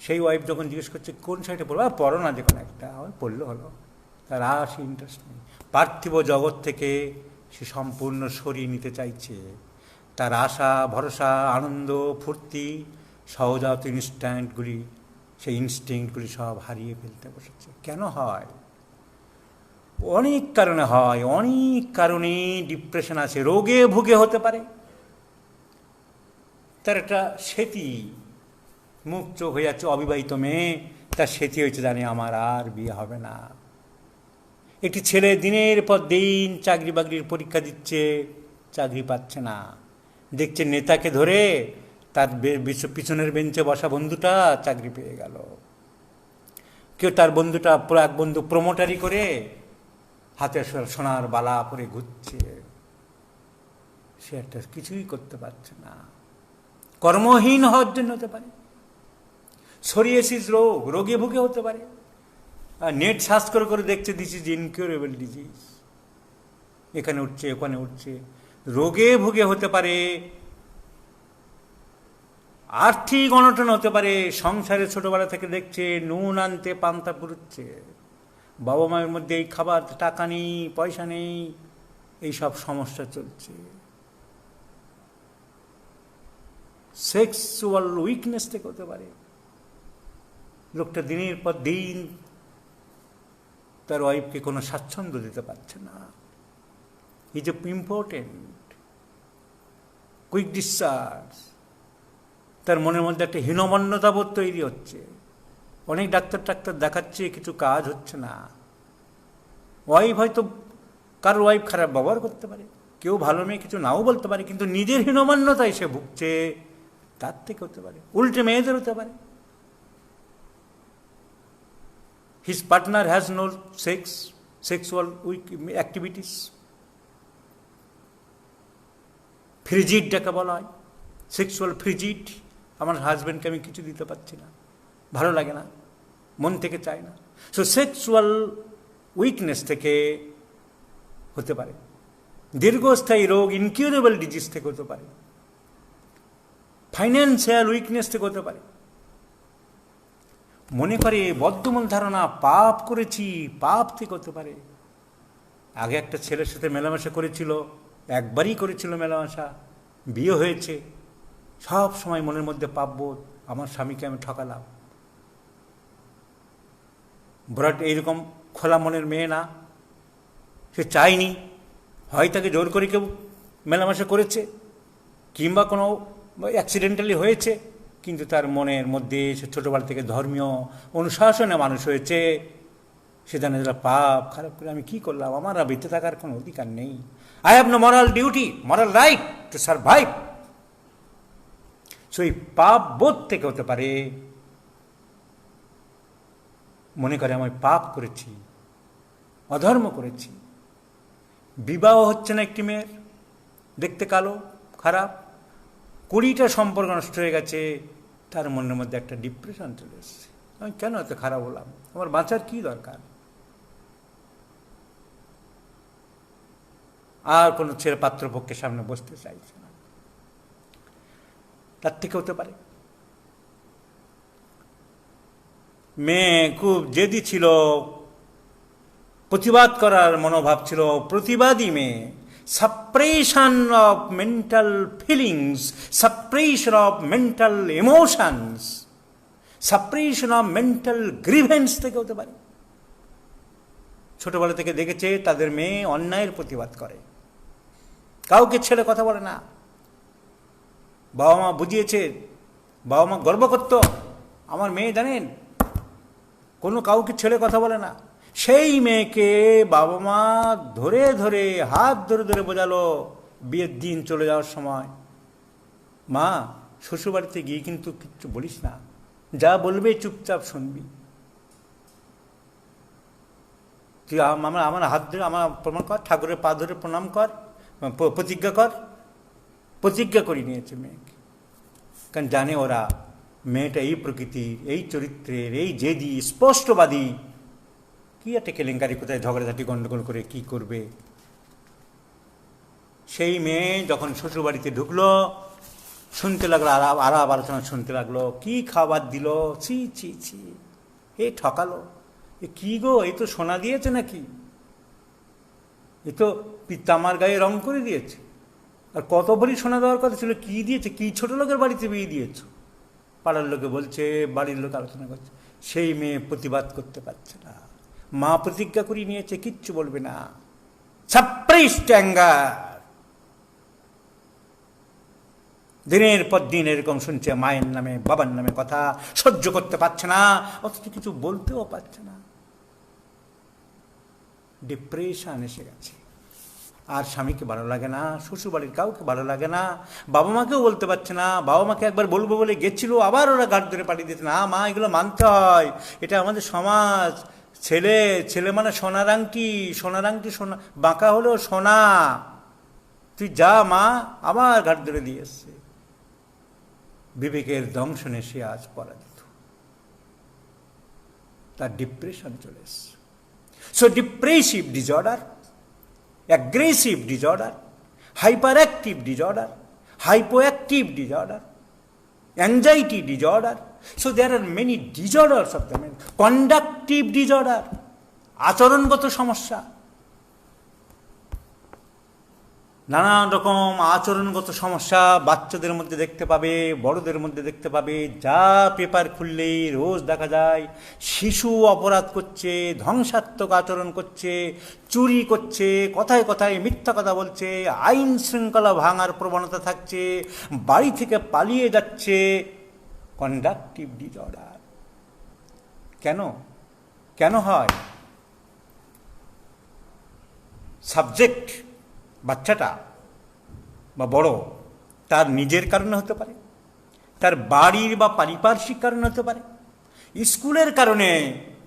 সেই ওয়াইফ যখন জিজ্ঞেস করছে কোন শাড়িটা পরবো, পরো না, যে কোনো একটা, পরলে হলো। তার আর সে ইন্টারেস্ট নেই। পার্থিব জগৎ থেকে সে সম্পূর্ণ সরিয়ে নিতে চাইছে। তার আশা, ভরসা, আনন্দ, ফুর্তি, সহজাত ইনস্ট্যান্টগুলি, সেই ইনস্টিংক্টগুলি সব হারিয়ে ফেলতে বসেছে। কেন হয়? অনেক কারণে হয়, অনেক কারণে ডিপ্রেশন আছে। রোগে ভুগে হতে পারে, তার একটা স্মৃতি, মুখ চোখ হয়ে যাচ্ছে, অবিবাহিত মেয়ে, তার স্মৃতি হয়েছে, জানি আমার আর বিয়ে হবে না। একটি ছেলে দিনের পর দিন চাকরি বাকরির পরীক্ষা দিচ্ছে, চাকরি পাচ্ছে না। দেখছে নেতাকে ধরে তার পিছনের বেঞ্চে বসা বন্ধুটা চাকরি পেয়ে গেল। কেউ তার বন্ধুটা, এক বন্ধু প্রমোটারি করে হাতে সোনার বালা পরে ঘুরছে, সে একটা কিছুই করতে পারছে না। কর্মহীন হওয়ার জন্য হতে পারে, সোরিয়াসিস রোগ, রোগে ভুগে হতে পারে। নেট সার্চ করে করে দেখছে দিস ইজ ইনকিউরেবল ডিজিজ, এখানে উঠছে ওখানে উঠছে। রোগে ভুগে হতে পারে, আর্থিক অনটন হতে পারে। সংসারে ছোটবেলা থেকে দেখছে নুন আনতে পান্তা পুরুচ্ছে, বাবা মায়ের মধ্যে এই খাবার, টাকা নেই, পয়সা নেই, এই সব সমস্যা চলছে। সেক্সুয়াল উইকনেস থেকে হতে পারে। লোকটা দিনের পর দিন তার ওয়াইফকে কোনো স্বাচ্ছন্দ্য দিতে পারছে না। Is a important quick discharge. তার মনের মধ্যে একটা হীনমন্যতা বোধ তৈরি হচ্ছে। অনেক ডাক্তার দেখাচ্ছে, কিছু কাজ হচ্ছে না। ওয়াইফ হয়তো, কারোর ওয়াইফ খারাপ ব্যবহার করতে পারে, কেউ ভালো মেয়ে কিছু নাও বলতে পারে, কিন্তু নিজের হীনমন্যতায় সে ভুগছে, তার থেকে হতে পারে। উল্টে মেয়েদের হতে পারে, his partner has no sexual activities, ফ্রিজিড যাকে বলা হয়, সেক্সুয়াল ফ্রিজিড। আমার হাজব্যান্ডকে আমি কিছু দিতে পারছি না, ভালো লাগে না, মন থেকে চায় না। সো সেক্সুয়াল উইকনেস থেকে হতে পারে। দীর্ঘস্থায়ী রোগ, ইনকিউরেবল ডিজিজ থেকে হতে পারে। ফাইন্যান্সিয়াল উইকনেস থেকে হতে পারে। মনে করে বদ্ধমূল ধারণা, পাপ করেছি, পাপ থেকে হতে পারে। আগে একটা ছেলের সাথে মেলামেশা করেছিল, একবারই করেছিল মেলামেশা, বিয়ে হয়েছে, সব সময় মনের মধ্যে পাপবোধ, আমার স্বামীকে আমি ঠকালাম। বরাট এইরকম খোলা মনের মেয়ে না, সে চায়নি, হয় তাকে জোর করে কেউ মেলামেশা করেছে, কিংবা কোনো অ্যাক্সিডেন্টালি হয়েছে, কিন্তু তার মনের মধ্যে সে ছোটোবেলা থেকে ধর্মীয় অনুশাসনে মানুষ হয়েছে। সে জানে যারা পাপ খারাপ করে আমি কি করলাম, আমার আর বেঁচে থাকার কোনো অধিকার নেই। I have no moral duty, moral right to survive. So এই পাপ বোধ থেকে হতে পারে। মনে করে আমি পাপ করেছি, অধর্ম করেছি। বিবাহ হচ্ছে না একটি মেয়ের, দেখতে কালো, খারাপ, 20টা সম্পর্ক নষ্ট হয়ে গেছে, তার মনের মধ্যে একটা ডিপ্রেশন চলে এসছে, আমি কেন এত খারাপ হলাম, আমার বাঁচার কি দরকার। আর কোনো ছেলে পাত্রপক্ষের সামনে বসতে চাইছে না। তার থেকে হতে পারে মেয়ে খুব জেদি ছিল, প্রতিবাদ করার মনোভাব ছিল, প্রতিবাদী মেয়ে, suppression of mental feelings, suppression of mental emotions, suppression of mental grievance থেকে হতে পারে। ছোটবেলা থেকে দেখেছে তাদের মেয়ে অন্যায়ের প্রতিবাদ করে, কাউকে ছেড়ে কথা বলে না। বাবা মা বুঝিয়েছে, বাবা মা গর্ব করত, আমার মেয়ে জানেন কোনো কাউকে ছেড়ে কথা বলে না। সেই মেয়েকে বাবা মা ধরে ধরে হাত ধরে ধরে বোঝালো বিয়ের দিন চলে যাওয়ার সময়, মা শ্বশুরবাড়িতে গিয়ে কিন্তু কিচ্ছু বলিস না, যা বলবে চুপচাপ শুনবি। তুই আমার হাত ধরে আমার প্রমাণ কর, ঠাকুরের পা ধরে প্রণাম কর, প্রতিজ্ঞা কর। প্রতিজ্ঞা করে নিয়েছে মেয়েকে, কারণ জানে ওরা মেয়েটা এই প্রকৃতির, এই চরিত্রের, এই জেদি স্পষ্টবাদী, কি একটা কেলেঙ্কারি, কোথায় ঝগড়াঝাটি গন্ডগোল করে কি করবে। সেই মেয়ে যখন শ্বশুরবাড়িতে ঢুকলো, শুনতে লাগলো আলাপ আলোচনা শুনতে লাগলো, কি খাবার দিল, ছি ছি ছি, এ ঠকালো, এ কি গো, এই তো সোনা দিয়েছে নাকি, এ তো তামার গায়ে রং করে দিয়েছে, আর কত ভরি সোনা দেওয়ার কথা ছিল, কি দিয়েছে, কি ছোট লোকের বাড়িতে বিয়ে দিয়েছ। পাড়ার লোকে বলছে, বাড়ির লোক আলোচনা করছে। সেই মেয়ে প্রতিবাদ করতে পারছে না, মা প্রতিজ্ঞা করে নিয়েছে কিচ্ছু বলবে না। সাপ্রেসড অ্যাঙ্গার, দিনের পর দিন এরকম শুনছে মায়ের নামে বাবার নামে কথা, সহ্য করতে পারছে না, অথচ কিছু বলতেও পারছে না। ডিপ্রেশন এসে গেছে, আর স্বামীকে ভালো লাগে না, শ্বশুরবাড়ির কাউকে ভালো লাগে না, বাবা মাকেও বলতে পারছে না। বাবা মাকে একবার বলবো বলে গেছিল, আবার ওরা ঘাট ধরে পাঠিয়ে দিতে, না মা এগুলো মানতে হয়, এটা আমাদের সমাজ, ছেলে ছেলে মানে সোনার আংটি, সোনার আংটি সোনা বাঁকা হলেও সোনা, তুই যা মা, আবার ঘাট ধরে দিয়ে এসছে। বিবেকের দংশনে সে আজ পরাজিত, তার ডিপ্রেশন চলে এসছে। So depressive disorder, aggressive disorder, hyperactive disorder, hypoactive disorder, anxiety disorder. So there are many disorders of the mind. Conductive disorder, আচরণগত সমস্যা, নানান রকম আচরণগত সমস্যা বাচ্চাদের মধ্যে দেখতে পাবে, বড়দের মধ্যে দেখতে পাবে। যা পেপার খুললেই রোজ দেখা যায় শিশু অপরাধ করছে, ধ্বংসাত্মক আচরণ করছে, চুরি করছে, কথায় কথায় মিথ্যা কথা বলছে, আইন শৃঙ্খলা ভাঙার প্রবণতা থাকছে, বাড়ি থেকে পালিয়ে যাচ্ছে। কন্ডাক্টিভ ডিসঅর্ডার কেন কেন হয়? সাবজেক্ট বাচ্চাটা বা বড়, তার নিজের কারণে হতে পারে, তার বাড়ির বা পারিপার্শ্বিক কারণে হতে পারে, স্কুলের কারণে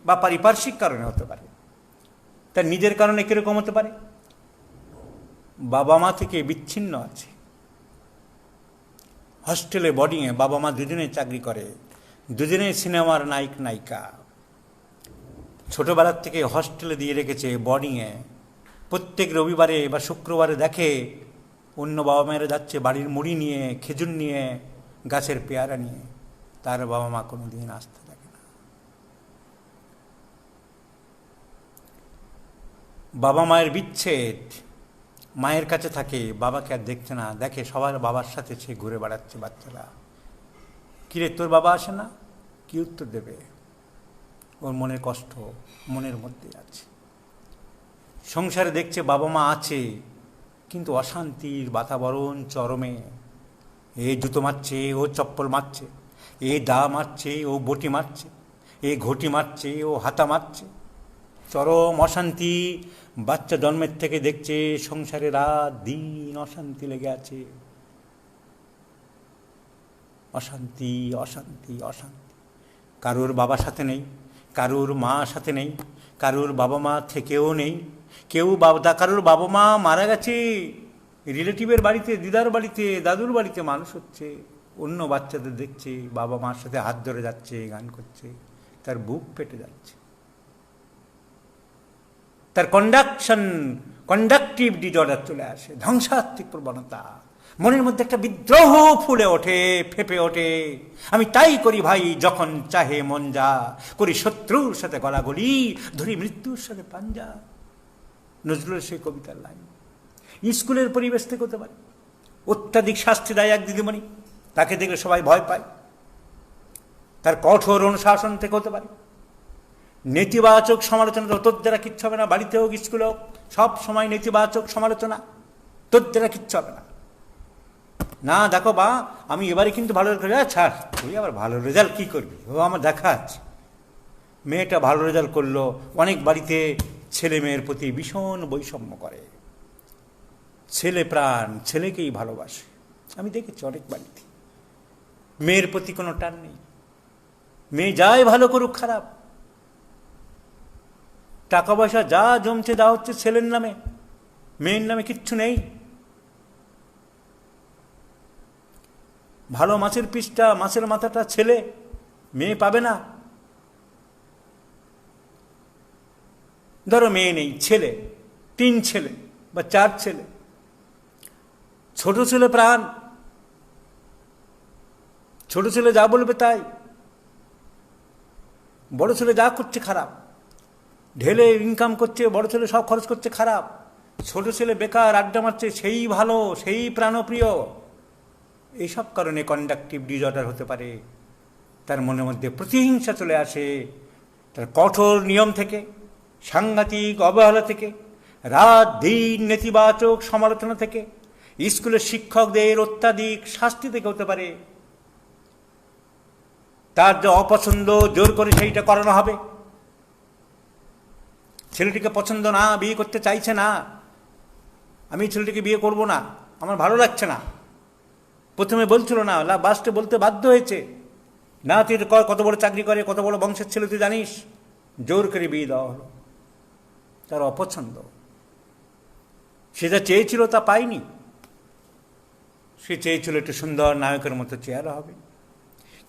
বা পারিপার্শ্বিক কারণে হতে পারে। তার নিজের কারণে কীরকম হতে পারে? বাবা মা থেকে বিচ্ছিন্ন আছে, হস্টেলে বোর্ডিংয়ে বাবা মা দুজনে চাকরি করে, দুজনে সিনেমার নায়ক নায়িকা, ছোটবেলার থেকে হস্টেলে দিয়ে রেখেছে বোর্ডিংয়ে। প্রত্যেক রবিবারে বা শুক্রবারে দেখে অন্য বাবা মায়েরা যাচ্ছে বাড়ির মুড়ি নিয়ে, খেজুর নিয়ে, গাছের পেয়ারা নিয়ে, তার বাবা মা কোনো দিন আসতে থাকে না। বাবা মায়ের বিচ্ছেদ, মায়ের কাছে থাকে, বাবাকে আর দেখছে না, দেখে সবার বাবার সাথে সে ঘুরে বেড়াচ্ছে। বাচ্চারা, কিরে তোর বাবা আসে না, কি উত্তর দেবে? ওর মনের কষ্ট মনের মধ্যে আছে। সংসারে দেখছে বাবা মা আছে, কিন্তু অশান্তির বাতাবরণ চরমে। এ জুতো মারছে, ও চপ্পল মারছে, এ দা মারছে, ও বটি মারছে, এ ঘটি মারছে, ও হাতা মারছে। চরম অশান্তি। বাচ্চা জন্মের থেকে দেখছে সংসারে রাত দিন অশান্তি লেগে আছে। অশান্তি অশান্তি অশান্তি। কারোর বাবার সাথে নেই, কারোর মা সাথে নেই, কারোর বাবা মা থেকেও নেই। কেউ কারোর বাবা মা মারা গেছে, রিলেটিভের বাড়িতে, দিদার বাড়িতে, দাদুর বাড়িতে মানুষ হচ্ছে। অন্য বাচ্চাদের দেখছে বাবা মার সাথে হাত ধরে যাচ্ছে, গান করছে, তার বুক ফেটে যাচ্ছে। তার কন্ডাক্টিভ ডিজর্ডার চলে আসে, ধ্বংসাত্মক প্রবণতা, মনের মধ্যে একটা বিদ্রোহ ফুলে ওঠে, ফেপে ওঠে। আমি তাই করি ভাই যখন চাহে মন যা, করি শত্রুর সাথে গলাগলি, ধরি মৃত্যুর সাথে পাঞ্জা। নজরুলের সেই কবিতার লাইন। স্কুলের পরিবেশ থেকে হতে পারে, অত্যাধিক শাস্তি দেয় এক দিদিমণি, তাকে দেখলে সবাই ভয় পায়। তার কঠোর অনুশাসন থেকে হতে পারে, নেতিবাচক সমালোচনা। তোর দ্বারা কিচ্ছু হবে না, বাড়িতে হোক স্কুলে হোক, সব সময় নেতিবাচক সমালোচনা, তোর দ্বারা কিচ্ছু হবে না। না দেখো বা আমি এবারে কিন্তু ভালো রেজাল্ট, ছাড় তুই আবার ভালো রেজাল্ট কি করবি, ও আমার দেখা আছে। মেয়েটা ভালো রেজাল্ট করলো, অনেক বাড়িতে ছেলে মেয়ের প্রতি ভীষণ বৈষম্য করে, ছেলে প্রাণ ছেলেকেই ভালোবাসে। আমি দেখেছি অনেক বাড়িতে মেয়ের প্রতি কোনো টান নেই, মেয়ে যাই ভালো করুক খারাপ, টাকা পয়সা যা জমছে দেওয়া হচ্ছে ছেলের নামে, মেয়ের নামে কিচ্ছু নেই। ভালো মাছের পিসটা, মাছের মাথাটা ছেলে, মেয়ে পাবে না। ধরো মেয়ে নেই, ছেলে, 3 ছেলে বা 4 ছেলে, ছোট ছেলে প্রাণ, ছোট ছেলে যা বলবে তাই, বড় ছেলে যা করছে খারাপ, ঢেলে ইনকাম করছে, বড় ছেলে সব খরচ করছে খারাপ, ছোট ছেলে বেকার আড্ডা মারছে, সেই ভালো, সেই প্রাণপ্রিয়। এইসব কারণে কন্ডাক্টিভ ডিজর্ডার হতে পারে। তার মনের মধ্যে প্রতিহিংসা চলে আসে, তার কঠোর নিয়ম থেকে, সাংঘাতিক অবহেলা থেকে, রাত দিন নেতিবাচক সমালোচনা থেকে, স্কুলের শিক্ষকদের অত্যাধিক শাস্তি থেকে হতে পারে। তার যে অপছন্দ জোর করে সেইটা করানো হবে। ছেলেটিকে পছন্দ না, বিয়ে করতে চাইছে না, আমি ছেলেটিকে বিয়ে করব না, আমার ভালো লাগছে না। প্রথমে বলছিল না, লাস্টে বলতে বাধ্য হয়েছে। না তুই কত বড় চাকরি করে, কত বড় বংশের ছেলে তুই জানিস, জোর করে বিয়ে দেওয়া হলো। তার অপছন্দ, সে যা চেয়েছিল তা পায়নি। সে চেয়েছিল একটু সুন্দর নায়কের মতো চেহারা হবে,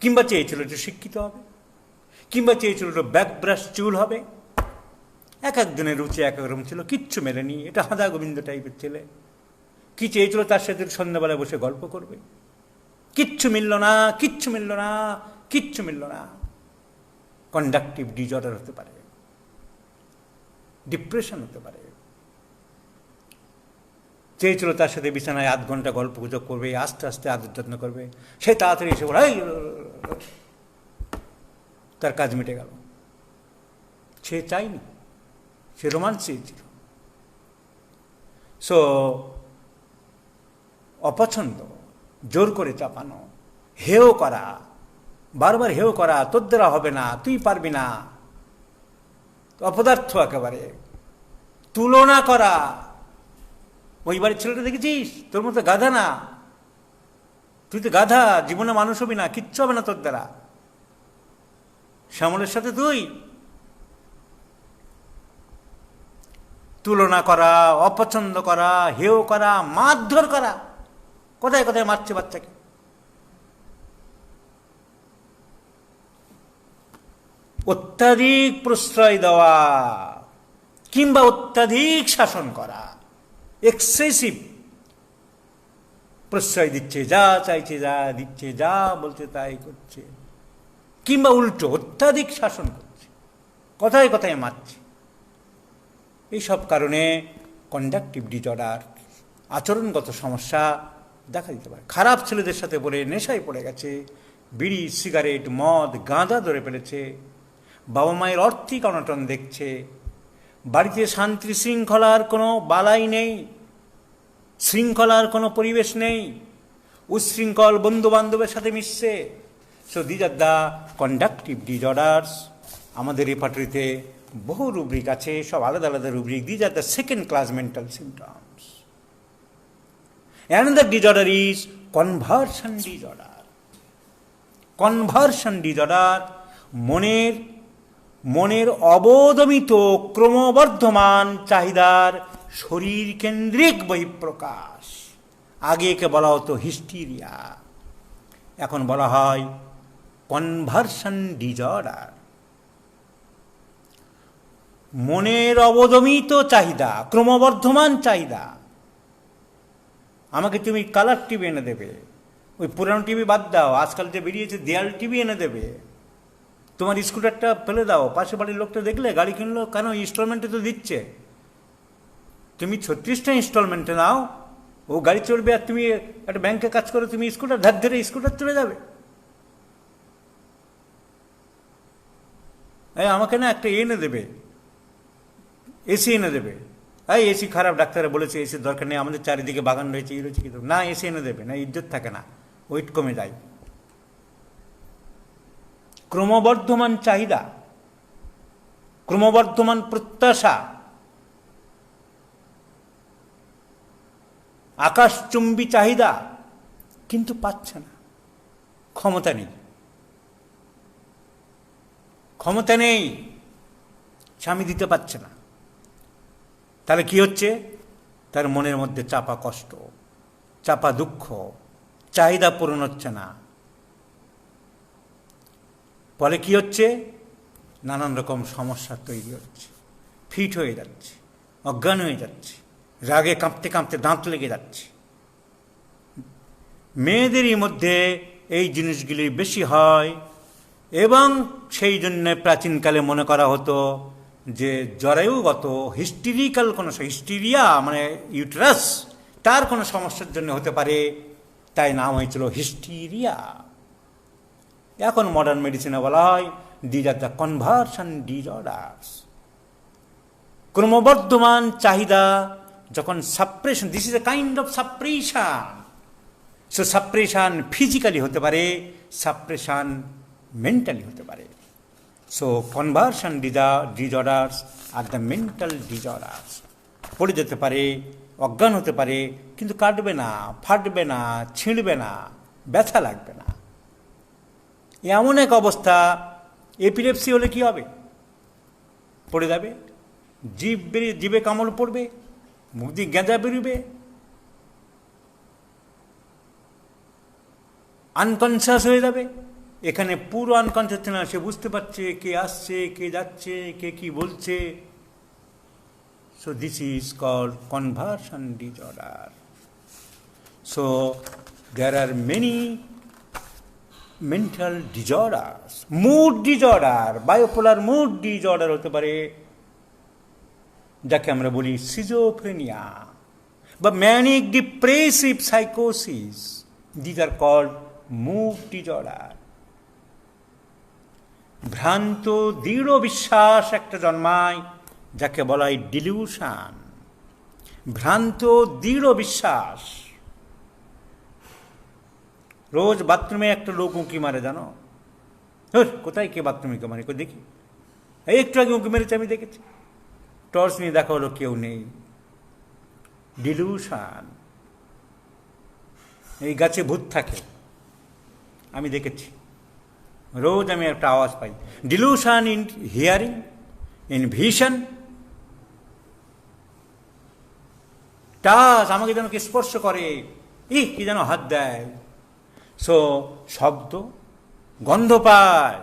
কিংবা চেয়েছিল একটু শিক্ষিত হবে, কিংবা চেয়েছিল একটু ব্যাকব্রাশ চুল হবে। এক একজনের রুচি এক এক রকম ছিল, কিচ্ছু মেলেনি। এটা হাদা গোবিন্দ টাইপের ছেলে। কি চেয়েছিল, তার সাথে সন্ধ্যাবেলায় বসে গল্প করবে, কিচ্ছু মিলল না, কিচ্ছু মিলল না, কিচ্ছু মিলল না। কন্ডাক্টিভ ডিজর্ডার হতে পারে, ডিপ্রেশন হতে পারে। চেয়েছিল তার সাথে বিছানায় 8 ঘন্টা গল্প গুজব করবে, আস্তে আস্তে আদর যত্ন করবে, সে তাড়াতাড়ি এসে বলে তার কাজ মিটে গেল। সে চাইনি, সে রোমান্স চেয়েছিল। সো অপছন্দ, জোর করে চাপানো, হেয় করা, বারবার হেয় করা, তোর দ্বারা হবে না, তুই পারবি না, অপদার্থ একেবারে, তুলনা করা। ওই বাড়ির ছেলেটা দেখেছিস, তোর মতো গাধা না, তুই তো গাধা, জীবনে মানুষ হবি না, কিচ্ছু হবে না তোর দ্বারা, শ্যামলের সাথে তুই। তুলনা করা, অপছন্দ করা, হেয় করা, মারধর করা। কোথায় কোথায় মারছে বাচ্চাকে। অত্যাধিক প্রশ্রয় দেওয়া কিংবা অত্যাধিক শাসন করা, এক্সেসিভ প্রশ্রয় দিচ্ছে, যা চাইছে যা দিচ্ছে, যা বলছে তাই করছে, কিংবা উল্টো অত্যাধিক শাসন করছে, কথায় কথায় মারছে। এইসব কারণে কন্ডাক্টিভ ডিজর্ডার, আচরণগত সমস্যা দেখা দিতে পারে। খারাপ ছেলেদের সাথে বলে নেশায় পড়ে গেছে, বিড়ি, সিগারেট, মদ, গাঁজা ধরে ফেলেছে, বাবা মায়ের আর্থিক অনটন দেখছে, বাড়িতে শান্তি শৃঙ্খলার কোনো বালাই নেই, শৃঙ্খলার কোনো পরিবেশ নেই, উচ্ছৃঙ্খল বন্ধু বান্ধবের সাথে মিশছে। So these are the conductive ডিজর্ডার্স। আমাদের রেপার্টরিতে বহু রুব্রিক আছে, সব আলাদা আলাদা rubric. These are the second class mental symptoms. Another disorder is conversion disorder. Conversion disorder মনের অবদমিত ক্রমবর্ধমান চাহিদার শরীর কেন্দ্রিক বহিঃপ্রকাশ। আগে একে বলা হতো হিস্টিরিয়া। এখন বলা হয় কনভার্সন ডিজঅর্ডার। মনের অবদমিত চাহিদা, ক্রমবর্ধমান চাহিদা। আমাকে তুমি কালার টিভি এনে দেবে, ওই পুরানো টিভি বাদ দাও, আজকাল যে বেরিয়েছে দেয়াল টিভি এনে দেবে। তোমার স্কুটারটা ফেলে দাও, পাশে বাড়ির লোকটা দেখলে গাড়ি কিনলো, কেন ইনস্টলমেন্টে তো দিচ্ছে, তুমি 36টা ইনস্টলমেন্টে নাও, ও গাড়ি চলবে আর তুমি একটা ব্যাংকে কাজ করে তুমি স্কুটার ধার ধরে স্কুটার চলে যাবে। এই আমাকে না একটা এনে দেবে, এসি এনে দেবে। এই এসি খারাপ, ডাক্তারে বলেছে এসির দরকার নেই, আমাদের চারিদিকে বাগান রয়েছে, এই রয়েছে, কিন্তু না এসি এনে দেবে না, ইজ্জত থাকে না, ওয়েট কমে যায়। ক্রমবর্ধমান চাহিদা, ক্রমবর্ধমান প্রত্যাশা, আকাশচুম্বী চাহিদা, কিন্তু পাচ্ছে না, ক্ষমতা নেই, ক্ষমতা নেই, স্বামী দিতে পারছে না। তাহলে কি হচ্ছে? তার মনের মধ্যে চাপা কষ্ট, চাপা দুঃখ, চাহিদা পূরণ হচ্ছে না। ফলে কি হচ্ছে? নানান রকম সমস্যা তৈরি হচ্ছে, ফিট হয়ে যাচ্ছে, অজ্ঞান হয়ে যাচ্ছে, রাগে কাঁপতে কাঁপতে দাঁত লেগে যাচ্ছে। মেয়েদেরই মধ্যে এই জিনিসগুলি বেশি হয়, এবং সেই জন্যে প্রাচীনকালে মনে করা হতো যে জরায়ুগত হিস্টেরিক্যাল কোনো হিস্টেরিয়া, মানে ইউটেরাস, তার কোনো সমস্যার জন্য হতে পারে, তাই নাম হয়েছিল হিস্টেরিয়া। এখন মডার্ন মেডিসিনে বলা হয় these are the conversion disorders. ক্রমবর্ধমান চাহিদা যখন suppression, this is a kind of suppression. So suppression physically হতে পারে, সাপ্রেশন মেন্টালি হতে পারে। So conversion disorders are the mental disorders. পড়ে যেতে পারে, অজ্ঞান হতে পারে, কিন্তু কাটবে না, ফাটবে না, ছিঁড়বে না, ব্যথা লাগবে না। এমন এক অবস্থা। এপিলেপসি হলে কি হবে? পড়ে যাবে, জিভে কামড় পড়বে, মুখ দিয়ে গেঁজা বেরোবে, আনকনসিয়াস হয়ে যাবে। এখানে পুরো আনকনসিয়াস না, সে বুঝতে পারছে কে আসছে, কে যাচ্ছে, কে কি বলছে। So this is called conversion disorder. So there are many mental disorders. Mood disorder, bipolar mood disorder হতে পারে, যাকে আমরা বলি সিজোফ্রেনিয়া বা ম্যানিক ডিপ্রেসিভ সাইকোসিস। These are called mood disorder. ভ্রান্ত দৃঢ় বিশ্বাস একটা জন্মায়, যাকে বলা হয় ডিলিউশন। ভ্রান্ত দৃঢ় বিশ্বাস। রোজ বাথরুমে একটা লোক উঁকি মারে, জানো? কোথায় কে বাথরুমে কে মারে? দেখি, এই একটু আগে উঁকি মেরেছে, আমি দেখেছি। টর্চ নিয়ে দেখা হলো, কেউ নেই। ডিলিউশন। এই গাছে ভূত থাকে, আমি দেখেছি, রোজ আমি একটা আওয়াজ পাই। Delusion in hearing, in vision. Touch, আমাকে যেন কি স্পর্শ করে, কি যেন হাত দেয়। সো শব্দ, গন্ধ পায়।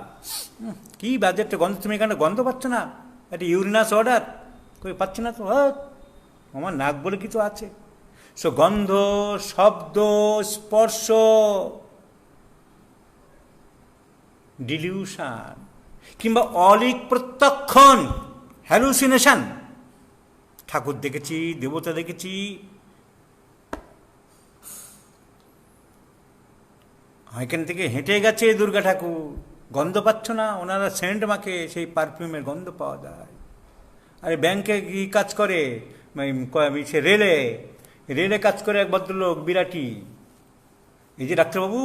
কি বাজে একটা গন্ধ, তুমি এখানে গন্ধ পাচ্ছ না? একটা ইউরিনাস অর্ডার কই পাচ্ছি না তো, আমার নাক বলে কিছু আছে। সো গন্ধ, শব্দ, স্পর্শ, ডিলিউশন। কিংবা অলিক প্রত্যক্ষণ, হ্যালুসিনেশন। ঠাকুর দেখেছি, দেবতা দেখেছি, এখান থেকে হেঁটে গেছে দুর্গা ঠাকুর, গন্ধ পাচ্ছ না? ওনারা সেন্ট মাখে, সেই পারফিউমের গন্ধ পাওয়া যায়। আরে ব্যাংকে কি কাজ করে, সে রেলে কাজ করে এক ভদ্রলোক, বিরাটি। এই যে ডাক্তারবাবু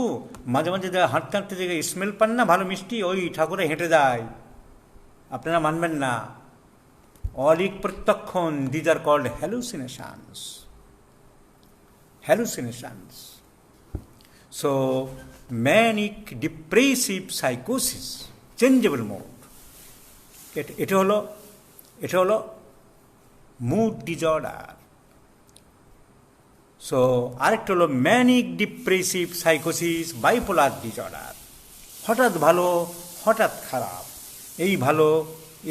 মাঝে মাঝে হাঁটতে হাঁটতে যে স্মেল পান না ভালো মিষ্টি, ওই ঠাকুরে হেঁটে যায়। আপনারা মানবেন না, অলিক প্রত্যক্ষণ। These are called hallucinations. Hallucinations. So manic depressive সাইকোসিস, চেঞ্জেবল মুড। এটা হলো মুড ডিজঅর্ডার। সো আরেকটা হলো ম্যানিক ডিপ্রেসিভ সাইকোসিস, বাইপোলার ডিসঅর্ডার। হঠাৎ ভালো, হঠাৎ খারাপ, এই ভালো,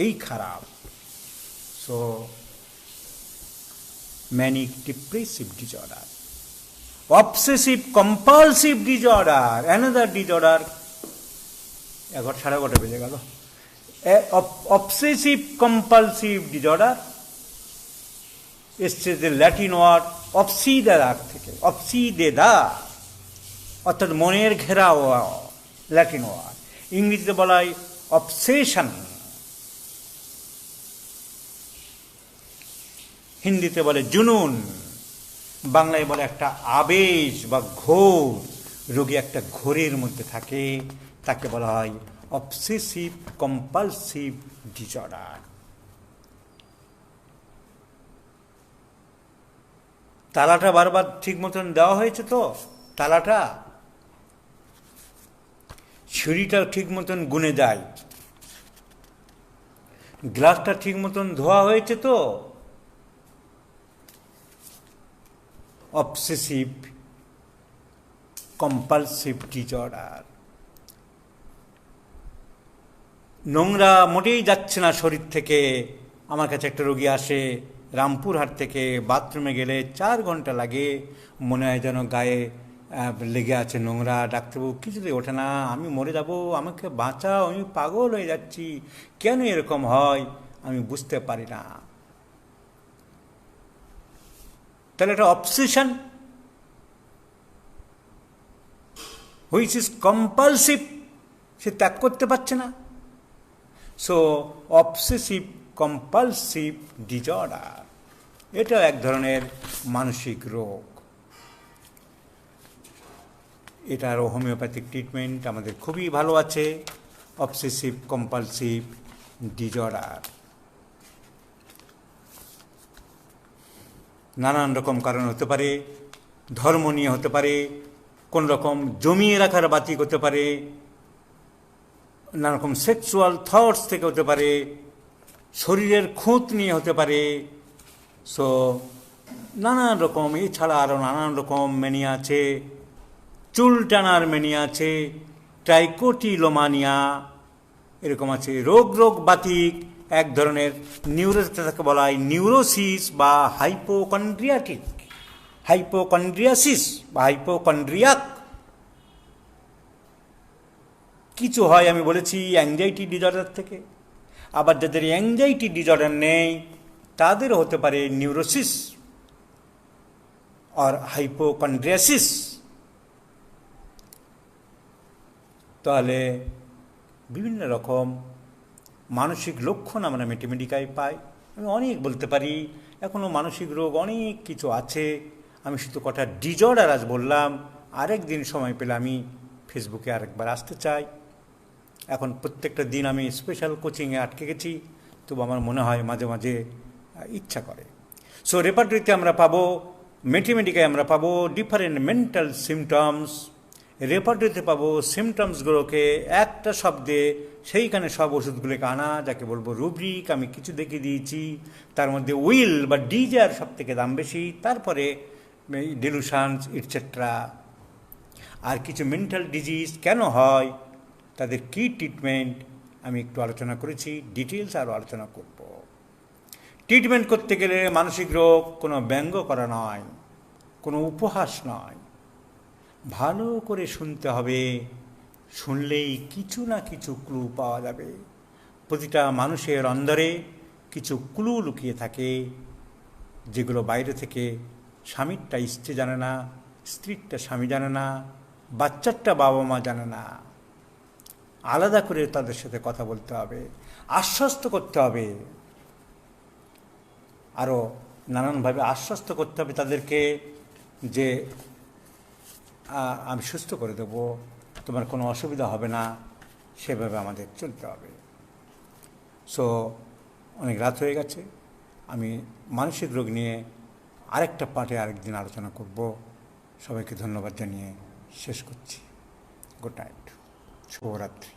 এই খারাপ। So manic depressive disorder. Obsessive compulsive disorder, another disorder. 11:30 বেজে গেল। অবসেসিভ কম্পালসিভ ডিসঅর্ডার এসছে যে ল্যাটিন ওয়ার্ড অবসিদেদার থেকে, অবসিদেদা অর্থাৎ মনের ঘেরা ল্যাটিন ওয়ার্ড। ইংরেজিতে বলা হয় অবসেশন, হিন্দিতে বলে জুনুন, বাংলায় বলে একটা আবেশ বা ঘোর। রোগী একটা ঘোরের মধ্যে থাকে, তাকে বলা হয় অবসেসিভ কম্পালসিভ ডিসঅর্ডার। তালাটা বারবার ঠিক মতন দেওয়া হয়েছে তো? তালাটা, ছুরিটা ঠিক মতন গুনে যায়, গ্লাসটা ঠিক মতন ধোয়া হয়েছে তো? Obsessive compulsive disorder. নোংরা মোটেই যাচ্ছে না শরীর থেকে। আমার কাছে একটা রোগী আসে রামপুরহাট থেকে, বাথরুমে গেলে 4 ঘন্টা লাগে, মনে হয় যেন গায়ে লেগে আছে নোংরা। ডাক্তারবাবু কিছুতেই ওঠে না, আমি মরে যাব, আমাকে বাঁচাও, আমি পাগল হয়ে যাচ্ছি, কেন এরকম হয় আমি বুঝতে পারি না। তাহলে এটা অবসেশন, হুইচ ইজ কম্পালসিভ, সে ত্যাগ করতে পারছে না। সো অবসেসিভ কম্পালসিভ ডিসঅর্ডার, এটাও এক ধরনের মানসিক রোগ। এটার হোমিওপ্যাথিক ট্রিটমেন্ট আমাদের খুবই ভালো আছে। অবসেসিভ কম্পালসিভ ডিসঅর্ডার নানান রকম কারণ হতে পারে, ধর্ম নিয়ে হতে পারে, কোন রকম জমিয়ে রাখার বাতিক হতে পারে, নানা রকম সেক্সুয়াল থটস থেকে হতে পারে, শরীরের খুঁত নিয়ে হতে পারে। সো নানান রকম, এছাড়া আরও নানান রকম ম্যানিয়া আছে। চুল টানার ম্যানিয়া আছে, ট্রাইকোটিলোমানিয়া এরকম আছে। রোগ বাতিক এক ধরনের নিউরোসকে বলা হয় নিউরোসিস বা হাইপোকন্ড্রিয়াসিস বা হাইপোকন্ড্রিয়াক। কিছু হয় আমি বলেছি অ্যাংজাইটি ডিসঅর্ডার থেকে। আবার যাদের অ্যাংজাইটি ডিসঅর্ডার নেই তাদেরও হতে পারে নিউরোসিস আর হাইপোকন্ড্রিয়াসিস। তাহলে বিভিন্ন রকম মানসিক লক্ষণ আমরা ম্যাথমেটিকায় পাই। আমি অনেক বলতে পারি, এখনও মানসিক রোগ অনেক কিছু আছে। আমি শুধু কটা ডিসঅর্ডার আজ বললাম, আরেক দিন সময় পেলে আমি ফেসবুকে আরেকবার আসতে চাই। এখন প্রত্যেকটা দিন আমি স্পেশাল কোচিংয়ে আটকে গেছি, তবু আমার মনে হয় মাঝে মাঝে ইচ্ছা করে। সো রেপার্টরিতে আমরা পাবো, ম্যাথমেটিকায় আমরা পাবো ডিফারেন্ট মেন্টাল সিমটমস। রেপার্টরিতে পাবো সিমটমসগুলোকে একটা শব্দে, সেইখানে সব ওষুধগুলোকে আনা, যাকে বলবো রুব্রিক। আমি কিছু দেখিয়ে দিয়েছি, তার মধ্যে উইল বা ডিজার সব থেকে দাম বেশি, তারপরে ডিলুশনস ইটসেট্রা। আর কিছু মেন্টাল ডিজিজ কেন হয়, তাদের কী ট্রিটমেন্ট আমি একটু আলোচনা করেছি, ডিটেলস আরও আলোচনা করব। ট্রিটমেন্ট করতে গেলে মানসিক রোগ কোনো ব্যঙ্গ করা নয়, কোনো উপহাস নয়, ভালো করে শুনতে হবে। শুনলেই কিছু না কিছু ক্লু পাওয়া যাবে। প্রতিটা মানুষের অন্দরে কিছু ক্লু লুকিয়ে থাকে, যেগুলো বাইরে থেকে স্বামীরটা স্ত্রী জানে না, স্ত্রীরটা স্বামী জানে না, বাচ্চারটা বাবা মা জানে না। আলাদা করে তাদের সাথে কথা বলতে হবে, আশ্বস্ত করতে হবে, আরও নানানভাবে আশ্বস্ত করতে হবে তাদেরকে যে আমি সুস্থ করে দেব, তোমার কোনো অসুবিধা হবে না, সেভাবে আমাদের চলতে হবে। সো অনেক রাত হয়ে গেছে, আমি মানসিক রোগ নিয়ে আরেকটা পার্টে আরেকদিন আলোচনা করব। সবাইকে ধন্যবাদ জানিয়ে শেষ করছি। গুড নাইট, শুভরাত্রি।